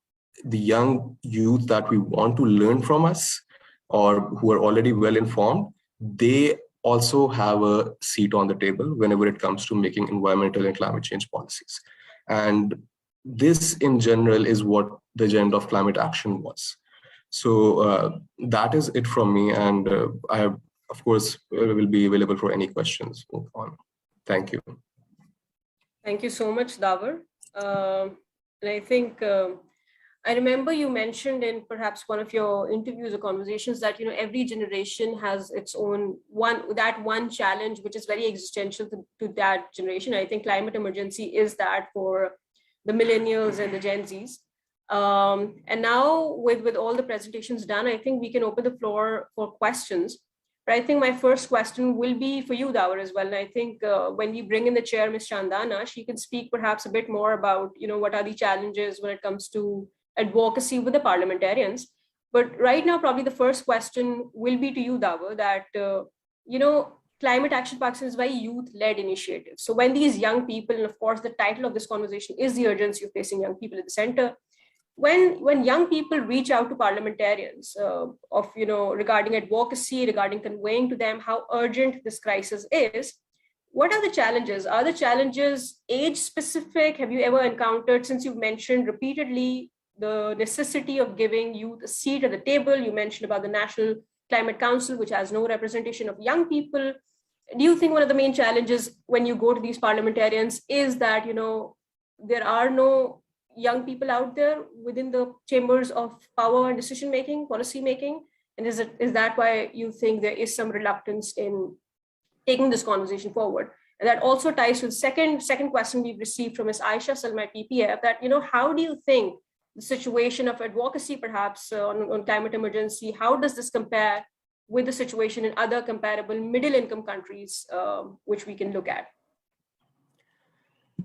the young youth that we want to learn from us or who are already well informed, they also have a seat on the table whenever it comes to making environmental and climate change policies. And this in general is what the agenda of climate action was. So that is it from me. And I, of course, will be available for any questions on. Thank you. Thank you so much, Davar. And I think I remember you mentioned in perhaps one of your interviews or conversations that, you know, every generation has its own one challenge, which is very existential to that generation. I think climate emergency is that for the millennials and the Gen Zs. And now with all the presentations done, I think we can open the floor for questions. But I think my first question will be for you, Davar, as well. And I think when we bring in the chair, Ms. Chandana, she can speak perhaps a bit more about, you know, what are the challenges when it comes to advocacy with the parliamentarians. But right now, probably the first question will be to you, Davar, that, you know, Climate Action Pakistan is a very youth-led initiative. So when these young people, and of course, the title of this conversation is the urgency of placing young people at the center. When young people reach out to parliamentarians of, you know, regarding advocacy, regarding conveying to them how urgent this crisis is, what are the challenges? Are the challenges age specific? Have you ever encountered, since you've mentioned repeatedly the necessity of giving youth a seat at the table, you mentioned about the National Climate Council, which has no representation of young people. Do you think one of the main challenges when you go to these parliamentarians is that, you know, there are no young people out there within the chambers of power and decision making, policy making? And is that why you think there is some reluctance in taking this conversation forward? And that also ties to the second question we've received from Ms. Aisha Salma at PPF, that, you know, how do you think the situation of advocacy perhaps on climate emergency, how does this compare with the situation in other comparable middle income countries, which we can look at?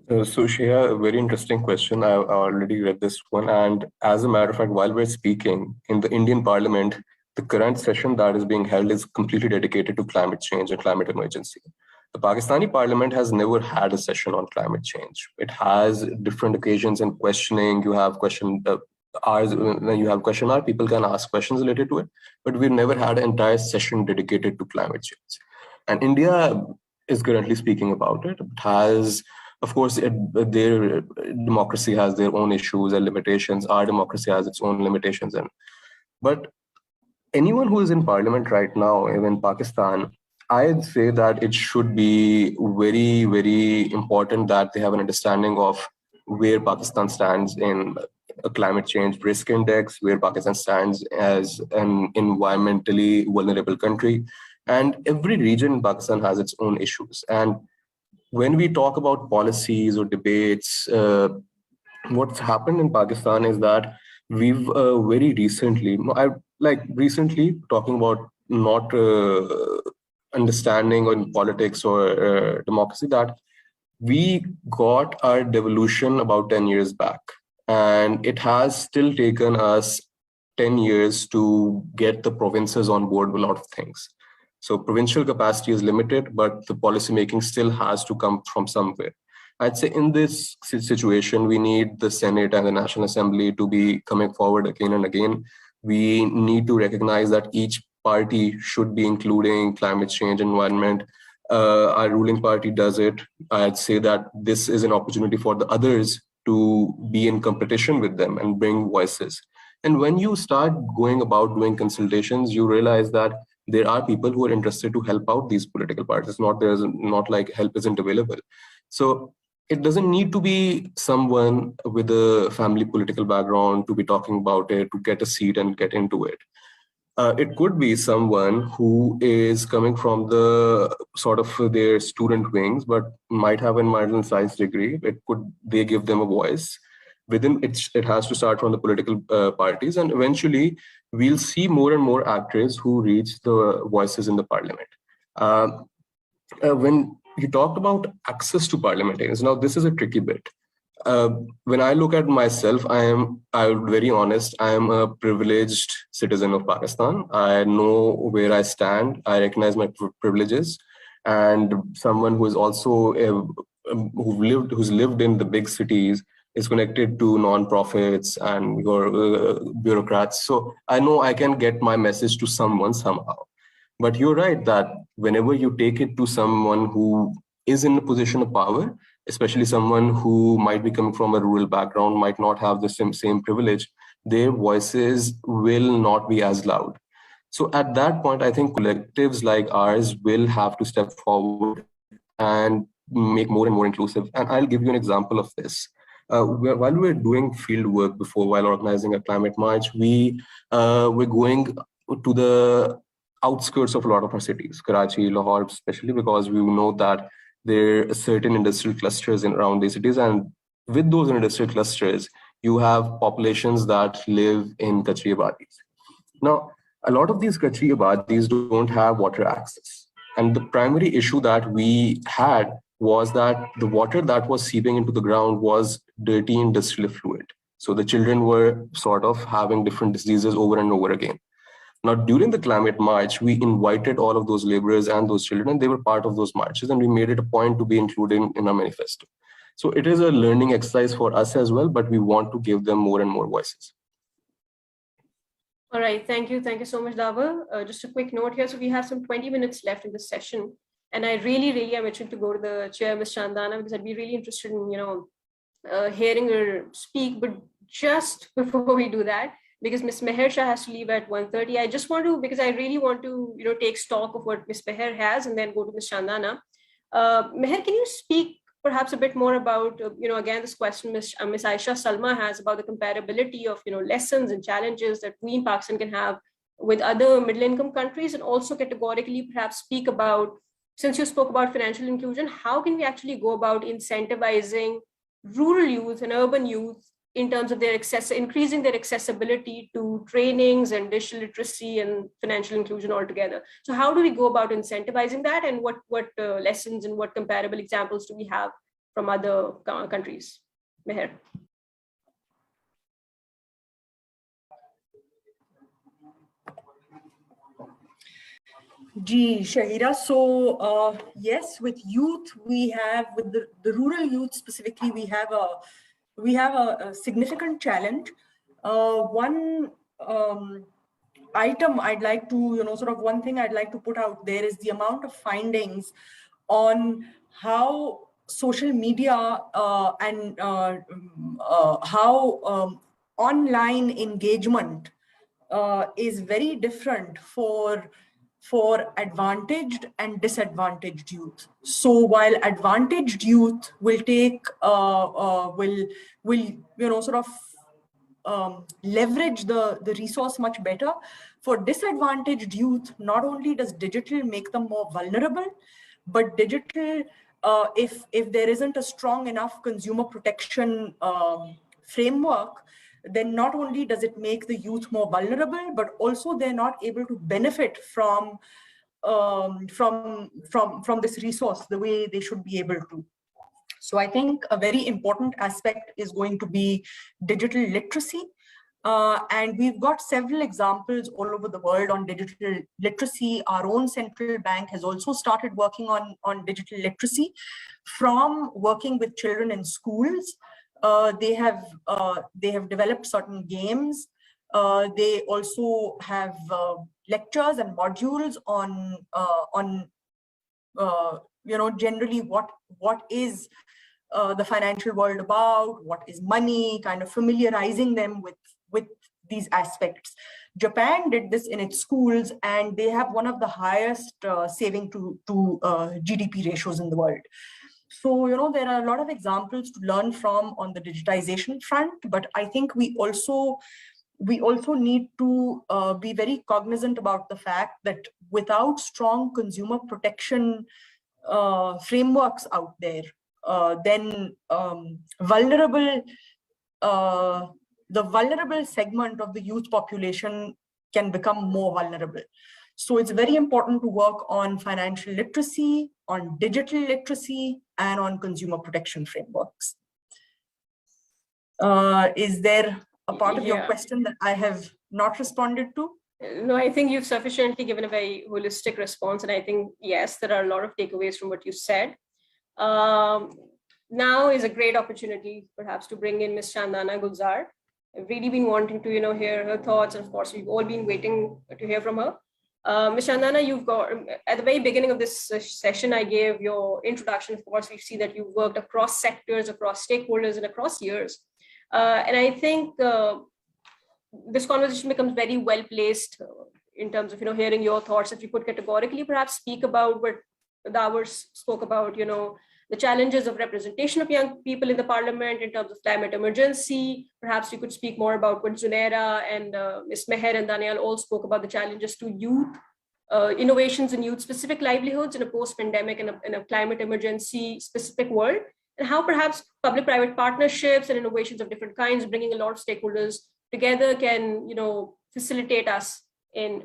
So Shreya, a very interesting question. I already read this one. And as a matter of fact, while we're speaking in the Indian Parliament, the current session that is being held is completely dedicated to climate change and climate emergency. The Pakistani Parliament has never had a session on climate change. It has different occasions and questioning. You have question hours, when you have question hour, people can ask questions related to it. But we've never had an entire session dedicated to climate change. And India is currently speaking about it. It has, of course, their democracy has their own issues and limitations. Our democracy has its own limitations. But anyone who is in parliament right now, even in Pakistan, I'd say that it should be very, very important that they have an understanding of where Pakistan stands in a climate change risk index, where Pakistan stands as an environmentally vulnerable country. And every region in Pakistan has its own issues. And when we talk about policies or debates, what's happened in Pakistan is that we've very recently, recently talking about not understanding on politics or democracy, that we got our devolution about 10 years back. And it has still taken us 10 years to get the provinces on board with a lot of things. So provincial capacity is limited, but the policy making still has to come from somewhere. I'd say in this situation, we need the Senate and the National Assembly to be coming forward again and again. We need to recognize that each party should be including climate change, environment. Our ruling party does it. I'd say that this is an opportunity for the others to be in competition with them and bring voices. And when you start going about doing consultations, you realize that there are people who are interested to help out these political parties. Not like help isn't available. So it doesn't need to be someone with a family political background to be talking about it, to get a seat and get into it. It could be someone who is coming from the sort of their student wings, but might have an environmental science degree. They give them a voice. Within it has to start from the political parties, and eventually we'll see more and more actors who reach the voices in the parliament. When you talked about access to parliamentarians, now this is a tricky bit. When I look at myself, I'm very honest, I am a privileged citizen of Pakistan. I know where I stand. I recognize my privileges, and someone who is also who's lived in the big cities, is connected to non-profits and your bureaucrats. So I know I can get my message to someone somehow. But you're right that whenever you take it to someone who is in a position of power, especially someone who might be coming from a rural background, might not have the same privilege, their voices will not be as loud. So at that point, I think collectives like ours will have to step forward and make more and more inclusive. And I'll give you an example of this. While we were doing field work before, while organizing a climate march, we were going to the outskirts of a lot of our cities, Karachi, Lahore, especially because we know that there are certain industrial clusters around these cities. And with those industrial clusters, you have populations that live in Kachri Abadis. Now, a lot of these Kachri Abadis don't have water access. And the primary issue that we had was that the water that was seeping into the ground was dirty industrial effluent. So the children were sort of having different diseases over and over again. Now, during the climate march, we invited all of those laborers and those children, and they were part of those marches, and we made it a point to be included in our manifesto. So it is a learning exercise for us as well, but we want to give them more and more voices. All right, thank you. Thank you so much, Davar. Just a quick note here. So we have some 20 minutes left in this session. And I really am itching to go to the chair, Ms. Chandana, because I'd be really interested in, hearing her speak. But just before we do that, because Ms. Meher Shah has to leave at 1:30, I just want to, because I really want to, take stock of what Ms. Meher has and then go to Ms. Chandana. Meher, can you speak perhaps a bit more about, again, this question Ms. Aisha Salma has about the comparability of, lessons and challenges that we in Pakistan can have with other middle income countries, and also categorically perhaps speak about, since you spoke about financial inclusion, how can we actually go about incentivizing rural youth and urban youth in terms of their increasing their accessibility to trainings and digital literacy and financial inclusion altogether? So how do we go about incentivizing that, and what lessons and what comparable examples do we have from other countries? Meher. Ji, Shahira. So yes, with youth, we have, with the rural youth specifically, we have a significant challenge. One item I'd like to, one thing I'd like to put out there is the amount of findings on how social media and how online engagement is very different for for advantaged and disadvantaged youth. So while advantaged youth will take, sort of leverage the resource much better, for disadvantaged youth, not only does digital make them more vulnerable, but digital, if there isn't a strong enough consumer protection framework, then not only does it make the youth more vulnerable, but also they're not able to benefit from this resource the way they should be able to. So I think a very important aspect is going to be digital literacy. And we've got several examples all over the world on digital literacy. Our own central bank has also started working on digital literacy. From working with children in schools, they have developed certain games. They also have lectures and modules on generally what is the financial world about, what is money, kind of familiarizing them with these aspects. Japan did this in its schools, and they have one of the highest saving to GDP ratios in the world. So, there are a lot of examples to learn from on the digitization front, but I think we also need to be very cognizant about the fact that without strong consumer protection frameworks out there, then the vulnerable segment of the youth population can become more vulnerable. So it's very important to work on financial literacy, on digital literacy, and on consumer protection frameworks. Is there a part of your question that I have not responded to? No, I think you've sufficiently given a very holistic response. And I think, yes, there are a lot of takeaways from what you said. Now is a great opportunity, perhaps, to bring in Ms. Chandana Gulzar. I've really been wanting to, hear her thoughts. And of course, we've all been waiting to hear from her. Ms. Chandana, you've got, at the very beginning of this session, I gave your introduction. Of course, we see that you've worked across sectors, across stakeholders, and across years. And I think this conversation becomes very well placed in terms of, hearing your thoughts. If you could categorically perhaps speak about what Dawar spoke about, the challenges of representation of young people in the parliament in terms of climate emergency. Perhaps you could speak more about what Zunaira and Ms. Meher and Daniel all spoke about, the challenges to youth, innovations in youth-specific livelihoods in a post-pandemic and a climate emergency-specific world, and how perhaps public-private partnerships and innovations of different kinds, bringing a lot of stakeholders together, can facilitate us in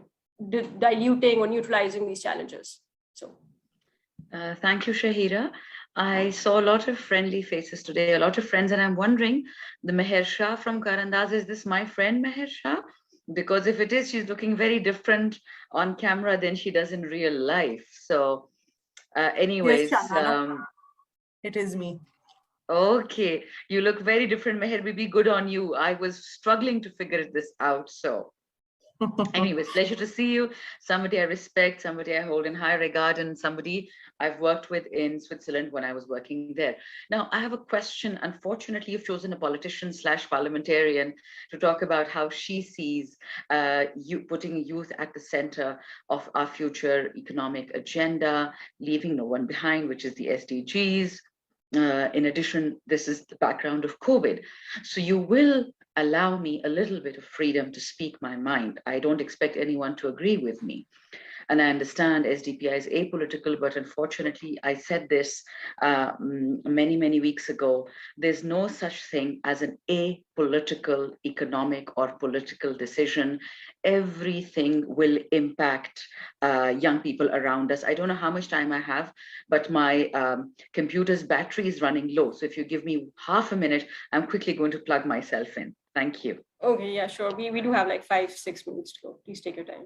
diluting or neutralizing these challenges. So, thank you, Shahira. I saw a lot of friendly faces today, a lot of friends, and I'm wondering, the Meher Shah from Karandaz, is this my friend Meher Shah? Because if it is, she's looking very different on camera than she does in real life. So, anyways, yes, it is me. Okay, you look very different, Meher. Bibi, good on you. I was struggling to figure this out. So, anyways, pleasure to see you. Somebody I respect, somebody I hold in high regard, and somebody I've worked with in Switzerland when I was working there. Now, I have a question. Unfortunately, you've chosen a politician / parliamentarian to talk about how she sees you putting youth at the center of our future economic agenda, leaving no one behind, which is the SDGs. In addition, this is the background of COVID. So you will allow me a little bit of freedom to speak my mind. I don't expect anyone to agree with me. And I understand SDPI is apolitical, but unfortunately, I said this many, many weeks ago. There's no such thing as an apolitical economic or political decision. Everything will impact young people around us. I don't know how much time I have, but my computer's battery is running low. So if you give me half a minute, I'm quickly going to plug myself in. Thank you. Okay, yeah, sure. We do have like 5-6 minutes to go. Please take your time.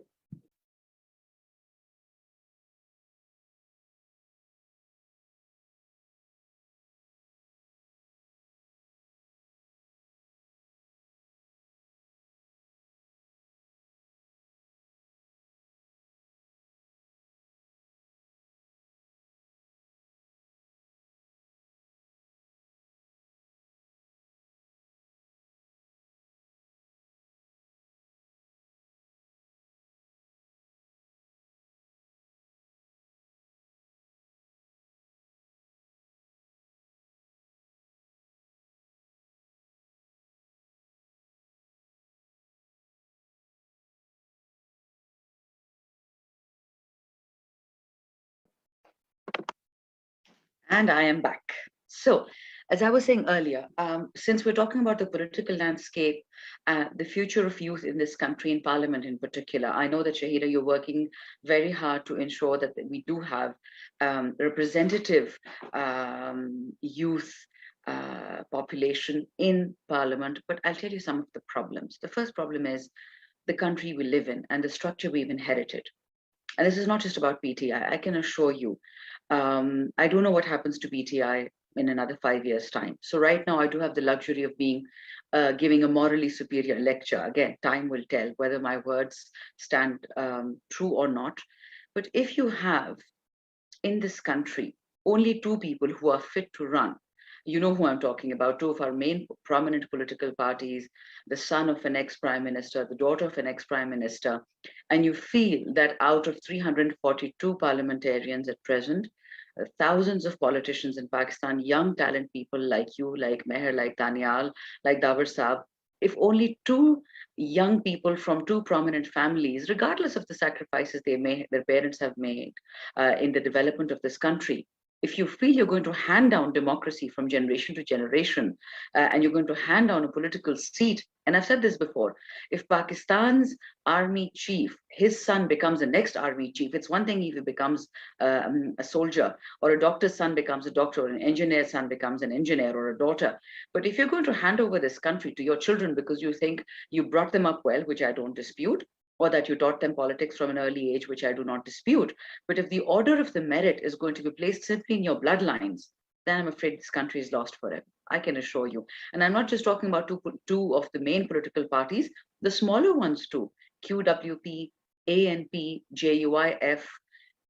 And I am back. So, as I was saying earlier, since we're talking about the political landscape, the future of youth in this country, in Parliament in particular, I know that Shahida, you're working very hard to ensure that we do have representative youth population in Parliament. But I'll tell you some of the problems. The first problem is the country we live in and the structure we've inherited. And this is not just about PTI. I can assure you, I don't know what happens to PTI in another 5 years' time. So right now, I do have the luxury of being giving a morally superior lecture. Again, time will tell whether my words stand true or not. But if you have in this country only 2 people who are fit to run, you know who I'm talking about, 2 of our main prominent political parties, the son of an ex-prime minister, the daughter of an ex-prime minister, and you feel that out of 342 parliamentarians at present, thousands of politicians in Pakistan, young talent people like you, like Meher, like Danial, like Davar Saab, if only 2 young people from 2 prominent families, regardless of the sacrifices their parents have made in the development of this country, if you feel you're going to hand down democracy from generation to generation, and you're going to hand down a political seat, and I've said this before, if Pakistan's army chief, his son becomes the next army chief, it's one thing if he becomes a soldier, or a doctor's son becomes a doctor, or an engineer's son becomes an engineer or a daughter. But if you're going to hand over this country to your children because you think you brought them up well, which I don't dispute, or that you taught them politics from an early age, which I do not dispute. But if the order of the merit is going to be placed simply in your bloodlines, then I'm afraid this country is lost forever. I can assure you. And I'm not just talking about two of the main political parties, the smaller ones too, QWP, ANP, JUIF,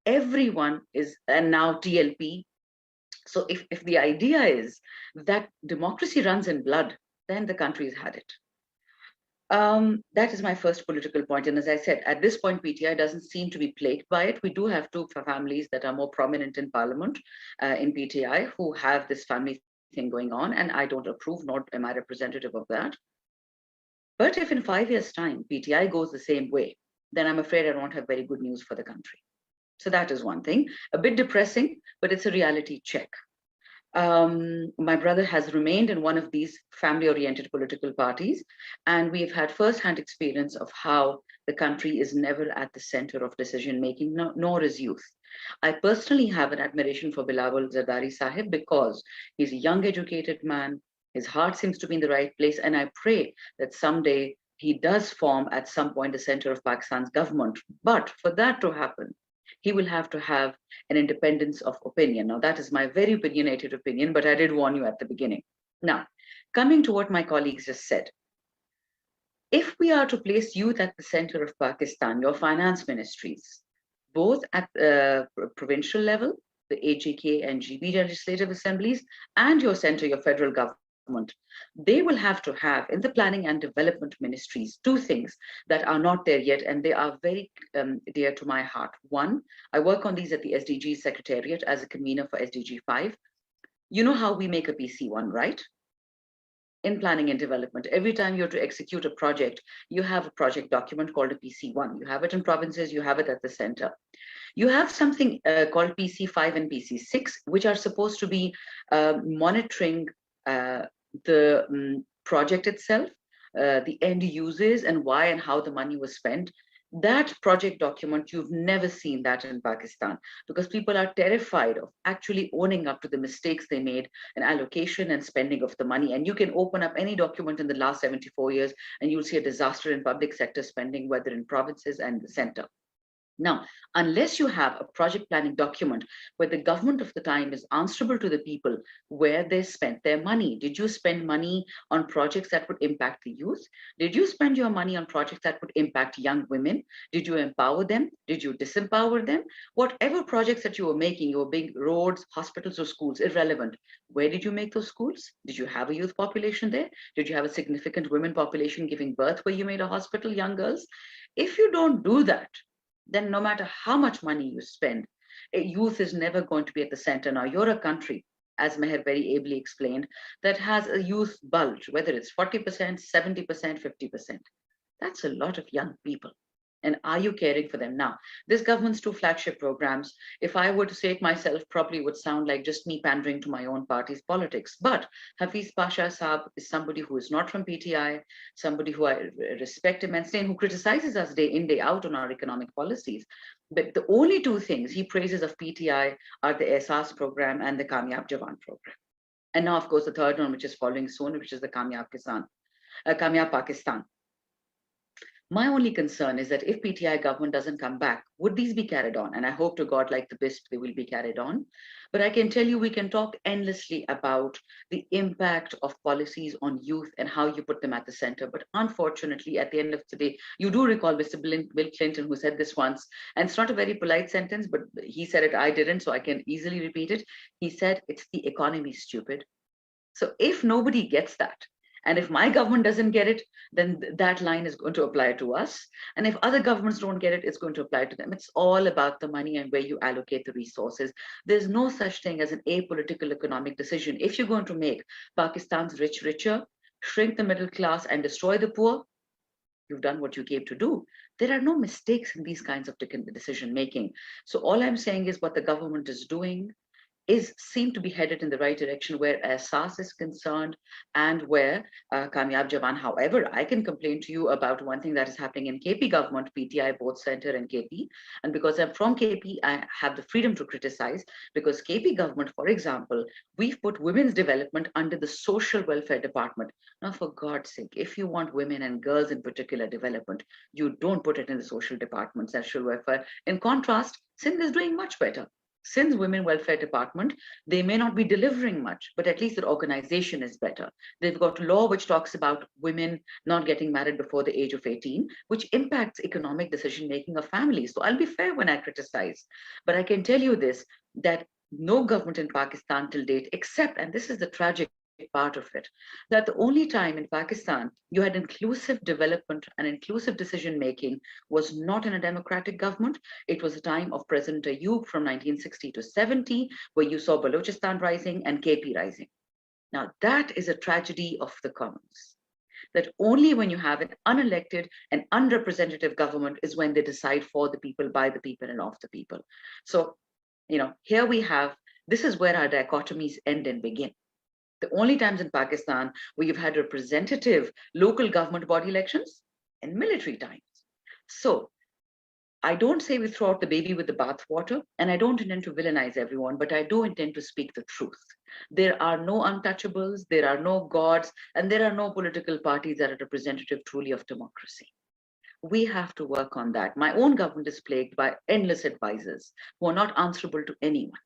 everyone is, and now TLP. So if the idea is that democracy runs in blood, then the country's had it. That is my first political point. And as I said, at this point, PTI doesn't seem to be plagued by it. We do have 2 families that are more prominent in Parliament in PTI who have this family thing going on. And I don't approve, nor am I representative of that. But if in 5 years' time, PTI goes the same way, then I'm afraid I don't have very good news for the country. So that is one thing. A bit depressing, but it's a reality check. My brother has remained in one of these family-oriented political parties, and we've had first-hand experience of how the country is never at the center of decision-making, nor is youth. I personally have an admiration for Bilawal Zardari Sahib because he's a young, educated man. His heart seems to be in the right place, and I pray that someday he does form at some point the center of Pakistan's government. But for that to happen, he will have to have an independence of opinion. Now, that is my very opinionated opinion, but I did warn you at the beginning. Now, coming to what my colleagues just said, if we are to place youth at the center of Pakistan, your finance ministries, both at the provincial level, the AJK and GB legislative assemblies, and your center, your federal government, they will have to have in the planning and development ministries 2 things that are not there yet, and they are very dear to my heart. One, I work on these at the SDG Secretariat as a convener for SDG 5. You know how we make a PC1, right? In planning and development, every time you're to execute a project, you have a project document called a PC1. You have it in provinces, you have it at the center. You have something called PC5 and PC6, which are supposed to be monitoring the project itself, the end users, and why and how the money was spent. That project document, you've never seen that in Pakistan because people are terrified of actually owning up to the mistakes they made in allocation and spending of the money. And you can open up any document in the last 74 years and you'll see a disaster in public sector spending, whether in provinces and the center. Now, unless you have a project planning document where the government of the time is answerable to the people where they spent their money. Did you spend money on projects that would impact the youth? Did you spend your money on projects that would impact young women? Did you empower them? Did you disempower them? Whatever projects that you were making, you were big roads, hospitals, or schools, irrelevant. Where did you make those schools? Did you have a youth population there? Did you have a significant women population giving birth where you made a hospital, young girls? If you don't do that, then no matter how much money you spend, youth is never going to be at the center. Now, you're a country, as Meher very ably explained, that has a youth bulge, whether it's 40%, 70%, 50%. That's a lot of young people. And are you caring for them? Now, this government's 2 flagship programs, if I were to say it myself, probably would sound like just me pandering to my own party's politics. But Hafiz Pasha Saab is somebody who is not from PTI, somebody who I respect immensely and who criticizes us day in, day out on our economic policies. But the only 2 things he praises of PTI are the Ehsaas program and the Kamyab Jawan program. And now, of course, the third one, which is following soon, which is the Kamyab Pakistan. My only concern is that if PTI government doesn't come back, would these be carried on? And I hope to God, like the BISP, they will be carried on. But I can tell you, we can talk endlessly about the impact of policies on youth and how you put them at the center. But unfortunately, at the end of the day, you do recall Mr. Bill Clinton, who said this once, and it's not a very polite sentence, but he said it, I didn't, so I can easily repeat it. He said, it's the economy, stupid. So if nobody gets that, and if my government doesn't get it, then that line is going to apply to us. And if other governments don't get it, it's going to apply to them. It's all about the money and where you allocate the resources. There's no such thing as an apolitical economic decision. If you're going to make Pakistan's rich richer, shrink the middle class, and destroy the poor, you've done what you came to do. There are no mistakes in these kinds of decision making. So all I'm saying is what the government is doing seem to be headed in the right direction where Ehsaas is concerned and where Kamyab Jawan. However, I can complain to you about one thing that is happening in KP government, PTI, both center and KP. And because I'm from KP, I have the freedom to criticize, because KP government, for example, we've put women's development under the social welfare department. Now, for God's sake, if you want women and girls in particular development, you don't put it in the social department, social welfare. In contrast, Sindh is doing much better. Since Women Welfare Department, they may not be delivering much, but at least their organization is better. They've got a law which talks about women not getting married before the age of 18, which impacts economic decision-making of families. So I'll be fair when I criticize, but I can tell you this, that no government in Pakistan till date, except, and this is the tragic part of it, that the only time in Pakistan you had inclusive development and inclusive decision making was not in a democratic government. It was a time of President Ayub from 1960 to 70, where you saw Balochistan rising and KP rising. Now that is a tragedy of the commons, that only when you have an unelected and unrepresentative government is when they decide for the people, by the people, and of the people. So, here we have, this is where our dichotomies end and begin. The only times in Pakistan where you've had representative local government body elections and military times. So I don't say we throw out the baby with the bathwater, and I don't intend to villainize everyone, but I do intend to speak the truth. There are no untouchables, there are no gods, and there are no political parties that are representative truly of democracy. We have to work on that. My own government is plagued by endless advisors who are not answerable to anyone.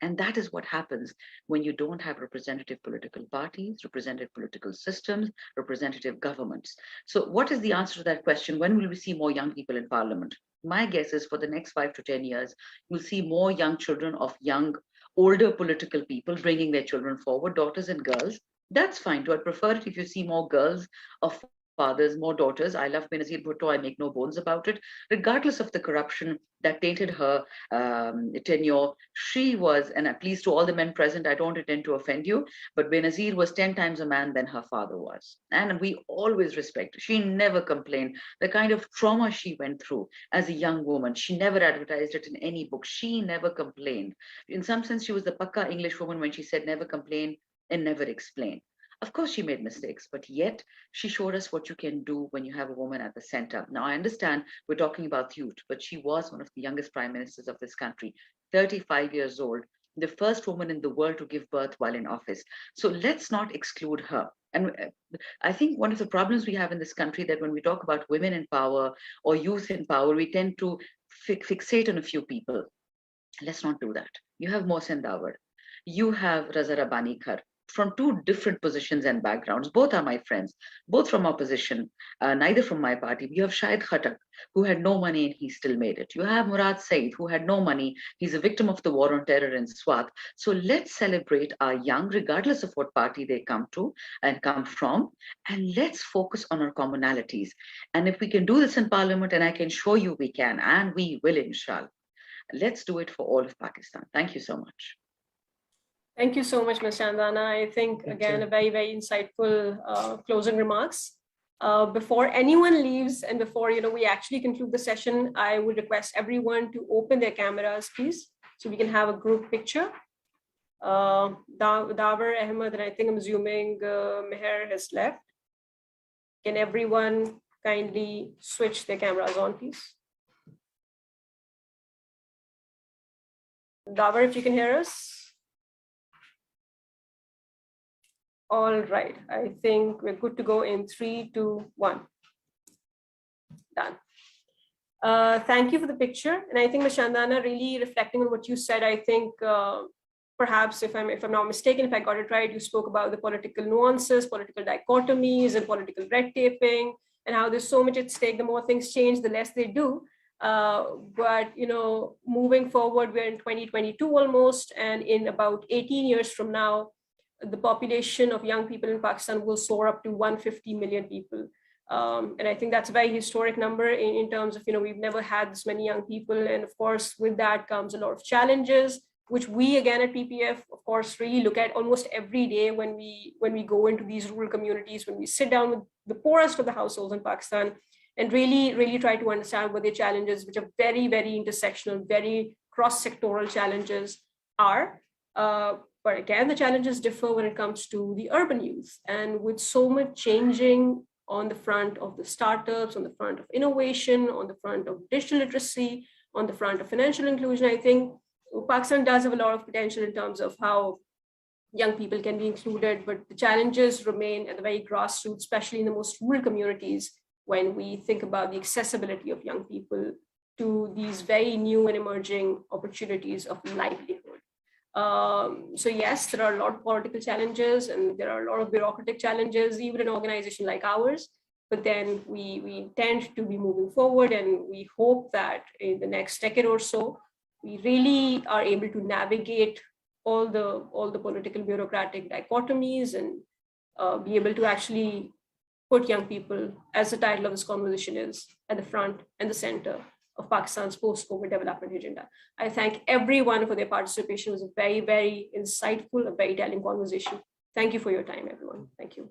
And that is what happens when you don't have representative political parties, representative political systems, representative governments. So what is the answer to that question? When will we see more young people in parliament? My guess is for the next 5 to 10 years, you'll see more young children of young, older political people bringing their children forward, daughters and girls. That's fine. I'd prefer it if you see more girls of fathers, more daughters. I love Benazir Bhutto, I make no bones about it. Regardless of the corruption that tainted her tenure, she was, and please to all the men present, I don't intend to offend you, but Benazir was 10 times a man than her father was. And we always respect her. She never complained. The kind of trauma she went through as a young woman, she never advertised it in any book. She never complained. In some sense, she was the Pakka English woman when she said never complain and never explain. Of course, she made mistakes, but yet she showed us what you can do when you have a woman at the center. Now, I understand we're talking about youth, but she was one of the youngest prime ministers of this country, 35 years old, the first woman in the world to give birth while in office. So let's not exclude her. And I think one of the problems we have in this country that when we talk about women in power or youth in power, we tend to fixate on a few people. Let's not do that. You have Mohsen Dawar. You have Raza Rabbani Khar. From 2 different positions and backgrounds. Both are my friends, both from opposition, neither from my party. You have Shahid Khattak, who had no money and he still made it. You have Murad Saeed, who had no money. He's a victim of the war on terror in Swat. So let's celebrate our young, regardless of what party they come to and come from, and let's focus on our commonalities. And if we can do this in Parliament, and I can show you we can, and we will, inshallah, let's do it for all of Pakistan. Thank you so much. Thank you so much, Ms. Chandana. I think, again, a very, very insightful closing remarks. Before anyone leaves and before we actually conclude the session, I would request everyone to open their cameras, please, so we can have a group picture. Davar, Ahmed, and I think I'm assuming Meher has left. Can everyone kindly switch their cameras on, please? Davar, if you can hear us. All right, I think we're good to go in 3, 2, 1. Done. Thank you for the picture. And I think, Ms. Chandana, really reflecting on what you said, I think perhaps if I'm not mistaken, if I got it right, you spoke about the political nuances, political dichotomies, and political red taping, and how there's so much at stake. The more things change, the less they do. But moving forward, we're in 2022 almost, and in about 18 years from now, the population of young people in Pakistan will soar up to 150 million people. And I think that's a very historic number in terms of, we've never had this many young people. And of course, with that comes a lot of challenges, which we again at PPF, of course, really look at almost every day when we go into these rural communities, when we sit down with the poorest of the households in Pakistan and really try to understand what their challenges, which are very, very intersectional, very cross-sectoral challenges are. But again, the challenges differ when it comes to the urban youth. And with so much changing on the front of the startups, on the front of innovation, on the front of digital literacy, on the front of financial inclusion, I think Pakistan does have a lot of potential in terms of how young people can be included, but the challenges remain at the very grassroots, especially in the most rural communities, when we think about the accessibility of young people to these very new and emerging opportunities of livelihood. So yes, there are a lot of political challenges and there are a lot of bureaucratic challenges, even in an organization like ours. But then we intend to be moving forward, and we hope that in the next decade or so, we really are able to navigate all the political bureaucratic dichotomies and be able to actually put young people, as the title of this conversation is, at the front and the center of Pakistan's post-COVID development agenda. I thank everyone for their participation. It was a very, very insightful, a very telling conversation. Thank you for your time, everyone. Thank you.